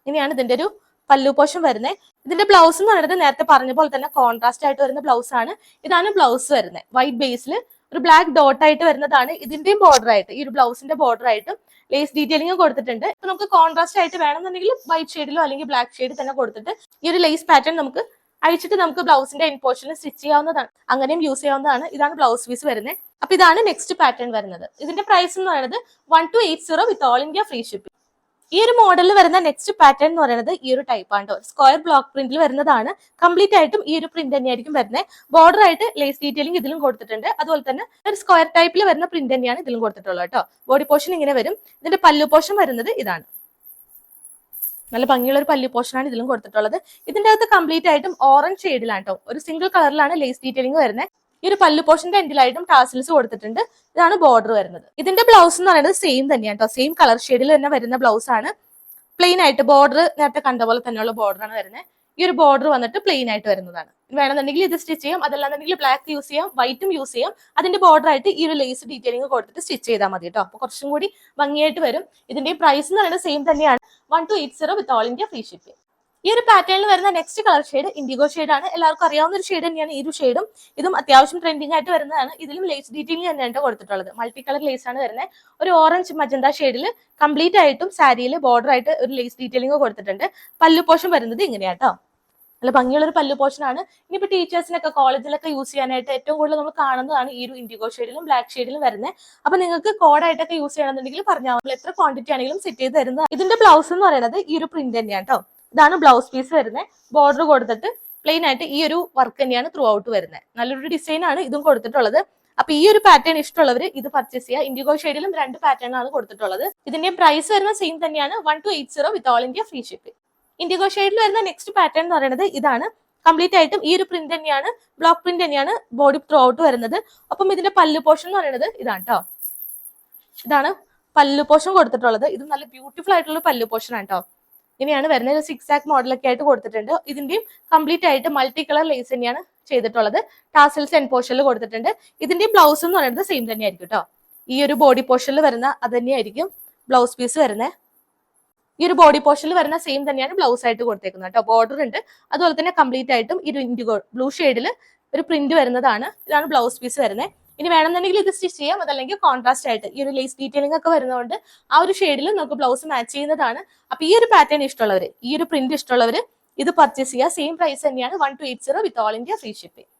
[SPEAKER 1] ഇങ്ങനെയാണ് ഇതിന്റെ ഒരു പല്ലു പോർഷൻ വരുന്നത്. ഇതിന്റെ ബ്ലൗസ് എന്ന് പറയുന്നത് നേരത്തെ പറഞ്ഞ പോലെ തന്നെ കോൺട്രാസ്റ്റ് ആയിട്ട് വരുന്ന ബ്ലൗസ് ആണ്. ഇതാണ് ബ്ലൗസ് വരുന്നത്. വൈറ്റ് ബേസിൽ ഒരു ബ്ലാക്ക് ഡോട്ട് ആയിട്ട് വരുന്നതാണ്. ഇതിന്റെയും ബോർഡർ ആയിട്ട് ഈ ഒരു ബ്ലൗസിന്റെ ബോർഡർ ആയിട്ടും ലേസ് ഡീറ്റെയിലിംഗ് കൊടുത്തിട്ടുണ്ട്. ഇപ്പൊ നമുക്ക് കോൺട്രാസ്റ്റ് ആയിട്ട് വേണമെന്നുണ്ടെങ്കിൽ വൈറ്റ് ഷെയ്ഡിലോ അല്ലെങ്കിൽ ബ്ലാക്ക് ഷെയ്ഡിൽ തന്നെ കൊടുത്തിട്ട് ഈ ഒരു ലേസ് പാറ്റേൺ നമുക്ക് അഴിച്ചിട്ട് നമുക്ക് ബ്ലൗസിന്റെ എൻഡ് പോർഷനിൽ സ്റ്റിച്ച് ചെയ്യാവുന്നതാണ്. അങ്ങനെയും യൂസ് ചെയ്യാവുന്നതാണ്. ഇതാണ് ബ്ലൗസ് പീസ് വരുന്നത്. അപ്പൊ ഇതാണ് നെക്സ്റ്റ് പാറ്റേൺ വരുന്നത്. ഇതിന്റെ പ്രൈസ് എന്ന് പറയുന്നത് 1280 വിത്ത് ഓൾ ഇന്ത്യ ഫ്രീ ഷിപ്പിംഗ്. ഈ ഒരു മോഡലിൽ വരുന്ന നെക്സ്റ്റ് പാറ്റേൺ എന്ന് പറയുന്നത് ഈ ഒരു ടൈപ്പ് ആണ്. സ്ക്വയർ ബ്ലോക്ക് പ്രിന്റിൽ വരുന്നതാണ്. കംപ്ലീറ്റ് ആയിട്ടും ഈ ഒരു പ്രിന്റ് തന്നെയായിരിക്കും വരുന്നത്. ബോർഡർ ആയിട്ട് ലേസ് ഡീറ്റെയിലിംഗ് ഇതിലും കൊടുത്തിട്ടുണ്ട്. അതുപോലെ തന്നെ ഒരു സ്ക്വയർ ടൈപ്പിൽ വരുന്ന പ്രിന്റ് തന്നെയാണ് ഇതിലും കൊടുത്തിട്ടുള്ളത് കേട്ടോ. ബോഡി പോർഷൻ ഇങ്ങനെ വരും. ഇതിന്റെ പല്ലു പോർഷൻ വരുന്നത് ഇതാണ്. നല്ല ഭംഗിയുള്ള ഒരു പല്ലു പോർഷനാണ് ഇതിലും കൊടുത്തിട്ടുള്ളത്. ഇതിന്റെ അകത്ത് കംപ്ലീറ്റ് ആയിട്ടും ഓറഞ്ച് ഷെയ്ഡിലാണ് കേട്ടോ. ഒരു സിംഗിൾ കളറിലാണ് ലേസ് ഡീറ്റെയിലിംഗ് വരുന്നത്. ഈ ഒരു പല്ലു പോർഷന്റെ എൻഡിലായിട്ടും ടാസൽസ് കൊടുത്തിട്ടുണ്ട്. ഇതാണ് ബോർഡർ വരുന്നത്. ഇതിന്റെ ബ്ലൗസ് എന്ന് പറയുന്നത് സെയിം തന്നെയാണ് കേട്ടോ. സെയിം കളർ ഷെയ്ഡിൽ തന്നെ വരുന്ന ബ്ലൗസ് ആണ്. പ്ലെയിൻ ആയിട്ട് ബോർഡർ നേരത്തെ കണ്ട പോലെ തന്നെയുള്ള ബോർഡർ ആണ് വരുന്നത്. ഈ ഒരു ബോർഡർ വന്നിട്ട് പ്ലെയിൻ ആയിട്ട് വരുന്നതാണ്. വേണമെന്നുണ്ടെങ്കിൽ ഇത് സ്റ്റിച്ച് ചെയ്യാം, അതല്ലാന്നുണ്ടെങ്കിൽ ബ്ലാക്ക് യൂസ് ചെയ്യാം, വൈറ്റും യൂസ് ചെയ്യാം. അതിന്റെ ബോർഡർ ആയിട്ട് ഈ ഒരു ലേസ് ഡീറ്റെയിലിംഗ് കൊടുത്തിട്ട് സ്റ്റിച്ച് ചെയ്താൽ മതി കേട്ടോ. അപ്പൊ കുറച്ചും കൂടി ഭംഗിയായിട്ട് വരും. ഇതിന്റെ പ്രൈസ് എന്ന് പറയുന്നത് സെയിം തന്നെയാണ്. 1280 വിത്ത് ഓൾ ഇന്ത്യ ഫ്രീ ഷിപ്പിംഗ്. ഈ ഒരു പാറ്റേണിൽ വരുന്ന next colour shade IndiGo shade ആണ്. എല്ലാവർക്കും അറിയാവുന്ന ഒരു ഷെയ്ഡ് തന്നെയാണ് ഈ ഒരു ഷെയ്ഡും. ഇതും അത്യാവശ്യം ട്രെൻഡിങ് ആയിട്ട് വരുന്നതാണ്. ഇതിലും ലേസ് ഡീറ്റെയിലിംഗ് തന്നെയാണ് കൊടുത്തിട്ടുള്ളത്. മൾട്ടി കളർ ലേസ് ആണ് വരുന്നത്. ഒരു ഓറഞ്ച് മജന്ത ഷെയ്ഡിൽ കംപ്ലീറ്റ് ആയിട്ടും സാരിയിൽ ബോർഡർ ആയിട്ട് ഒരു ലേസ് ഡീറ്റെയിലിംഗ് കൊടുത്തിട്ടുണ്ട്. പല്ലു പോർഷൻ വരുന്നത് ഇങ്ങനെയാട്ടോ. നല്ല ഭംഗിയുള്ള ഒരു പല്ലു പോർഷൻ ആണ്. ഇനിയിപ്പോ ടീച്ചേഴ്സിനൊക്കെ കോളേജിലൊക്കെ യൂസ് ചെയ്യാനായിട്ട് ഏറ്റവും കൂടുതൽ നമ്മൾ കാണുന്നതാണ് ഈ ഒരു ഇൻഡിഗോ ഷെയ്ഡിലും ബ്ലാക്ക് ഷെയ്ഡിലും വരുന്നത്. അപ്പൊ നിങ്ങൾക്ക് കോഡായിട്ടൊക്കെ യൂസ് ചെയ്യണമെന്നുണ്ടെങ്കിൽ പറഞ്ഞാൽ നമ്മൾ എത്ര ക്വാണ്ടിറ്റി ആണെങ്കിലും സെറ്റ് ചെയ്ത് തരുന്നത്. ഇതിന്റെ ബ്ലൗസ് എന്ന് പറയുന്നത് ഈ ഒരു പ്രിന്റ് തന്നെയാണ് കേട്ടോ. ഇതാണ് ബ്ലൗസ് പീസ് വരുന്നത്. ബോർഡർ കൊടുത്തിട്ട് പ്ലെയിൻ ആയിട്ട് ഈ ഒരു വർക്ക് തന്നെയാണ് ത്രൂ ഔട്ട് വരുന്നത്. നല്ലൊരു ഡിസൈൻ ആണ് ഇതും കൊടുത്തിട്ടുള്ളത്. അപ്പൊ ഈ ഒരു പാറ്റേൺ ഇഷ്ടമുള്ളവർ ഇത് പർച്ചേസ് ചെയ്യുക. ഇൻഡിഗോ ഷെയ്ഡിലും 2 പാറ്റേൺ ആണ് കൊടുത്തിട്ടുള്ളത്. ഇതിന്റെ പ്രൈസ് വരുന്ന സെയിം തന്നെയാണ്. 1280 വിത്ത് all India free shipping. IndiGo ഷെയ്ഡിൽ വരുന്ന നെക്സ്റ്റ് പാറ്റേൺ എന്ന് പറയുന്നത് ഇതാണ്. കംപ്ലീറ്റ് ആയിട്ടും ഈ ഒരു പ്രിന്റ് തന്നെയാണ്, ബ്ലോക്ക് പ്രിന്റ് തന്നെയാണ് ബോഡി ത്രൂ ഔട്ട് വരുന്നത്. അപ്പം ഇതിന്റെ പല്ലു പോർഷൻ എന്ന് പറയുന്നത് ഇതാണ് കേട്ടോ. ഇതാണ് പല്ലു പോർഷൻ കൊടുത്തിട്ടുള്ളത്. ഇത് നല്ല ബ്യൂട്ടിഫുൾ ആയിട്ടുള്ള പല്ലു പോർഷൻ ആണ് കേട്ടോ. ഇങ്ങനെയാണ് വരുന്നത്. ഒരു 6 ആക്ക് മോഡലൊക്കെ ആയിട്ട് കൊടുത്തിട്ടുണ്ട്. ഇതിന്റെയും കംപ്ലീറ്റ് ആയിട്ട് മൾട്ടി കളർ ലേസ് തന്നെയാണ് ചെയ്തിട്ടുള്ളത്. ടാസിൽസ് എൻ പോർഷനിൽ കൊടുത്തിട്ടുണ്ട്. ഇതിന്റെ ബ്ലൗസ് എന്ന് പറയുന്നത് സെയിം തന്നെയായിരിക്കും കേട്ടോ. ഈ ഒരു ബോഡി പോർഷനിൽ വരുന്ന അത് തന്നെയായിരിക്കും ബ്ലൗസ് പീസ് വരുന്നത്. ഈ ഒരു ബോഡി പോർഷനിൽ വരുന്ന സെയിം തന്നെയാണ് ബ്ലൗസ് ആയിട്ട് കൊടുത്തേക്കുന്നത് കേട്ടോ. ബോർഡർ ഉണ്ട്. അതുപോലെ തന്നെ കംപ്ലീറ്റ് ആയിട്ടും ഈ ഒരു ഇൻഡിഗോ ബ്ലൂ ഷെയ്ഡിൽ ഒരു പ്രിന്റ് വരുന്നതാണ്. ഇതാണ് ബ്ലൗസ് പീസ് വരുന്നത്. ഇനി വേണമെന്നുണ്ടെങ്കിൽ ഇത് സ്റ്റിച്ച് ചെയ്യാം, അതല്ലെങ്കിൽ കോൺട്രാസ്റ്റ് ആയിട്ട് ഈ ഒരു ലേസ് ഡീറ്റെയിലിംഗ് ഒക്കെ വരുന്നതുകൊണ്ട് ആ ഒരു ഷെയ്ഡിൽ നമുക്ക് ബ്ലൗസ് മാച്ച് ചെയ്യുന്നതാണ്. അപ്പൊ ഈ ഒരു പാറ്റേൺ ഇഷ്ടമുള്ളവർ, ഈ ഒരു പ്രിന്റ് ഇഷ്ടമുള്ളവർ ഇത് പർച്ചേസ് ചെയ്യുക. സെയിം പ്രൈസ് തന്നെയാണ് 1280 വിത്ത് ഓൾ ഇന്ത്യ ഫ്രീ ഷിപ്പിംഗ്.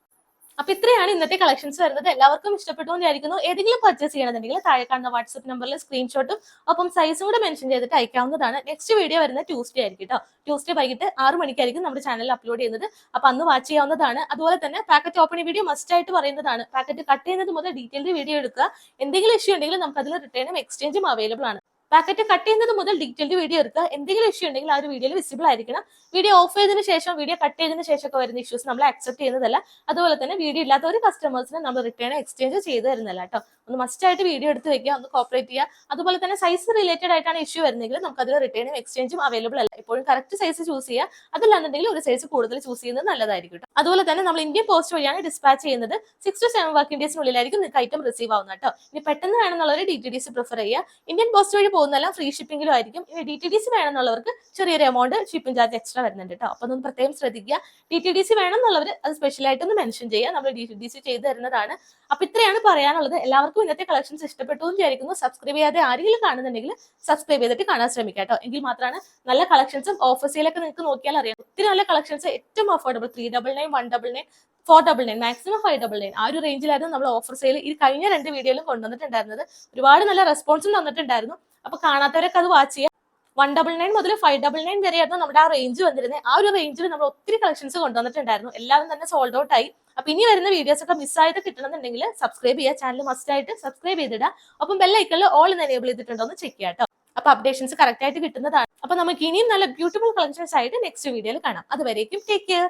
[SPEAKER 1] അപ്പൊ ഇത്രയാണ് ഇന്നത്തെ കളക്ഷൻസ് വരുന്നത്. എല്ലാവർക്കും ഇഷ്ടപ്പെട്ടു വിചാരിക്കുന്നു. ഏതെങ്കിലും പർച്ചേസ് ചെയ്യണമെന്നുണ്ടെങ്കിൽ താഴെ കാണുന്ന വാട്സ്ആപ്പ് നമ്പറിൽ സ്ക്രീൻഷോട്ടും ഒപ്പം സൈസും കൂടെ മെൻഷൻ ചെയ്തിട്ട് അയക്കാവുന്നതാണ്. നെക്സ്റ്റ് വീഡിയോ വരുന്നത് ട്യൂസ്ഡേ ആയിരിക്കും കേട്ടോ. ട്യൂസ്ഡേ വൈകിട്ട് 6 മണിക്കായിരിക്കും നമ്മുടെ ചാനലിൽ അപ്ലോഡ് ചെയ്യുന്നത്. അപ്പൊ അന്ന് വാച്ച് ചെയ്യാവുന്നതാണ്. അതുപോലെ തന്നെ പാക്കറ്റ് ഓപ്പണിംഗ് വീഡിയോ മസ്റ്റ് ആയിട്ട് പറയുന്നതാണ്. പാക്കറ്റ് കട്ട് ചെയ്യുന്നത് മുതൽ ഡീറ്റെയിൽഡ് വീഡിയോ എടുക്കുക. എന്തെങ്കിലും ഇഷ്യൂ ഉണ്ടെങ്കിൽ നമുക്ക് അതിൽ റിട്ടേണും എക്സ്ചേഞ്ചും അവൈലബിൾ ആണ്. പാക്കറ്റ് കട്ട് ചെയ്യുന്നത് മുതൽ ഡീറ്റെയിൽഡ് വീഡിയോ എടുക്കുക. എന്തെങ്കിലും ഇഷ്യൂ ഉണ്ടെങ്കിൽ ആ ഒരു വീഡിയോയിൽ വിസിബിൾ ആയിരിക്കണം. വീഡിയോ ഓഫ് ചെയ്തതിനു ശേഷം, വീഡിയോ കട്ട് ചെയ്തതിനു ശേഷം ഒക്കെ വരുന്ന ഇഷ്യൂസ് നമ്മൾ അക്സെപ്റ്റ് ചെയ്യുന്നതല്ല. അതുപോലെ തന്നെ വീഡിയോ ഇല്ലാത്ത ഒരു കസ്റ്റമേഴ്സിന് നമ്മൾ റിട്ടേൺ എക്സ്ചേഞ്ച് ചെയ്ത് തരുന്നില്ല കേട്ടോ. ഒന്ന് മസ്റ്റ് ആയിട്ട് വീഡിയോ എടുത്ത് വെക്കുക, ഒന്ന് കോപ്പറേറ്റ് ചെയ്യുക. അതുപോലെ തന്നെ സൈസ് റിലേറ്റഡ് ആയിട്ടാണ് ഇഷ്യൂ വരുന്നതെങ്കിൽ നമുക്ക് അതിൽ റിട്ടേണും എക്സ്ചേഞ്ചും അവൈലബിൾ അല്ല. എപ്പോഴും കറക്റ്റ് സൈസ് ചൂസ് ചെയ്യുക. അതല്ലാന്നുണ്ടെങ്കിൽ ഒരു സൈസ് കൂടുതൽ ചൂസ് ചെയ്യുന്നത് നല്ലതായിരിക്കും. അതുപോലെ തന്നെ നമ്മൾ ഇന്ത്യൻ പോസ്റ്റ് വഴിയാണ് ഡിസ്പാച്ച് ചെയ്യുന്നത്. 6 to 7 വർക്കിംഗ് ഡേയ്സിനുള്ളിലായിരിക്കും നിങ്ങൾക്ക് ഐറ്റം റിസീവ് ആവുന്നത് കേട്ടോ. ഇനി പെട്ടെന്ന് വേണമെന്നുള്ളവർ DTDC പ്രിഫർ ചെയ്യുക. ഇന്ത്യൻ പോസ്റ്റ് വഴി പോകുന്നതെല്ലാം ഫ്രീ ഷിപ്പിംഗിലും ആയിരിക്കും. ഇനി DTDC വേണമെന്നുള്ളവർക്ക് ചെറിയൊരു എമൗണ്ട് ഷിപ്പിംഗ് ചാർജ് എക്സ്ട്രാ വരുന്നുണ്ട് കേട്ടോ. അപ്പൊ ഒന്ന് പ്രത്യേകം ശ്രദ്ധിക്കുക. DTDC വേണമെന്നുള്ളവർ അത് സ്പെഷ്യലായിട്ടൊന്ന് മെൻഷൻ ചെയ്യുക. നമ്മൾ DTDC ചെയ്ത് തരുന്നതാണ്. അപ്പൊ ഇത്രയാണ് പറയാനുള്ളത്. എല്ലാവർക്കും ഇന്നത്തെ കളക്ഷൻസ് ഇഷ്ടപ്പെട്ടു എന്ന് വിചാരിക്കുന്നു. സബ്സ്ക്രൈബ് ചെയ്യാതെ ആരെങ്കിലും കാണുന്നുണ്ടെങ്കിൽ സബ്സ്ക്രൈബ് ചെയ്തിട്ട് കാണാൻ ശ്രമിക്കുക കേട്ടോ. എങ്കിൽ മാത്രമാണ് നല്ല കളക്ഷൻസും ഓഫർ സെയിലൊക്കെ നിങ്ങൾക്ക് നോക്കിയാൽ അറിയാം. ഒത്തിരി നല്ല കളക്ഷൻസ്, ഏറ്റവും അഫോർഡബിൾ 399, 199, 499, മാക്സിമം 599 ആ ഒരു റേഞ്ചിലായിരുന്നു നമ്മൾ ഓഫർ സെയിൽ ഈ കഴിഞ്ഞ 2 വീഡിയോയിലും കൊണ്ടുവന്നിട്ടുണ്ടായിരുന്നത്. ഒരുപാട് നല്ല റെസ്പോൺസും തന്നിട്ടുണ്ടായിരുന്നു. അപ്പൊ കാണാത്തവരൊക്കെ അത് വാച്ച് ചെയ്യുക. 199 മുതൽ 599 വരെയായിരുന്നു നമ്മുടെ ആ റേഞ്ച് വന്നിരുന്നത്. ആ ഒരു റേഞ്ചിൽ നമ്മൾ ഒത്തിരി കളക്ഷൻസ് കൊണ്ടുവന്നിട്ടുണ്ടായിരുന്നു. എല്ലാം തന്നെ സോൾഡ് ഔട്ട് ആയി. അപ്പൊ ഇനി വരുന്ന വീഡിയോസ് ഒക്കെ മിസ്സായിട്ട് കിട്ടണമെന്നുണ്ടെങ്കിൽ സബ്സ്ക്രൈബ് ചെയ്യുക. ചാനൽ മസ്റ്റ് ആയിട്ട് സബ്സ്ക്രൈബ് ചെയ്തിടുക. ഒപ്പം ബെല്ലൈക്കണിൽ ഓൾ എന്ന് എനേബിൾ ചെയ്തിട്ടുണ്ടോ എന്ന് ചെക്ക് ചെയ്യാം കേട്ടോ. അപ്പൊ അപ്ഡേഷൻസ് കറക്റ്റ് ആയിട്ട് കിട്ടുന്നതാണ്. അപ്പൊ നമുക്ക് ഇനിയും നല്ല ബ്യൂട്ടിഫുൾ കളക്ഷൻസ് ആയിട്ട് നെക്സ്റ്റ് വീഡിയോയിൽ കാണാം. അതുവരേക്കും ടേക്ക് കെയർ.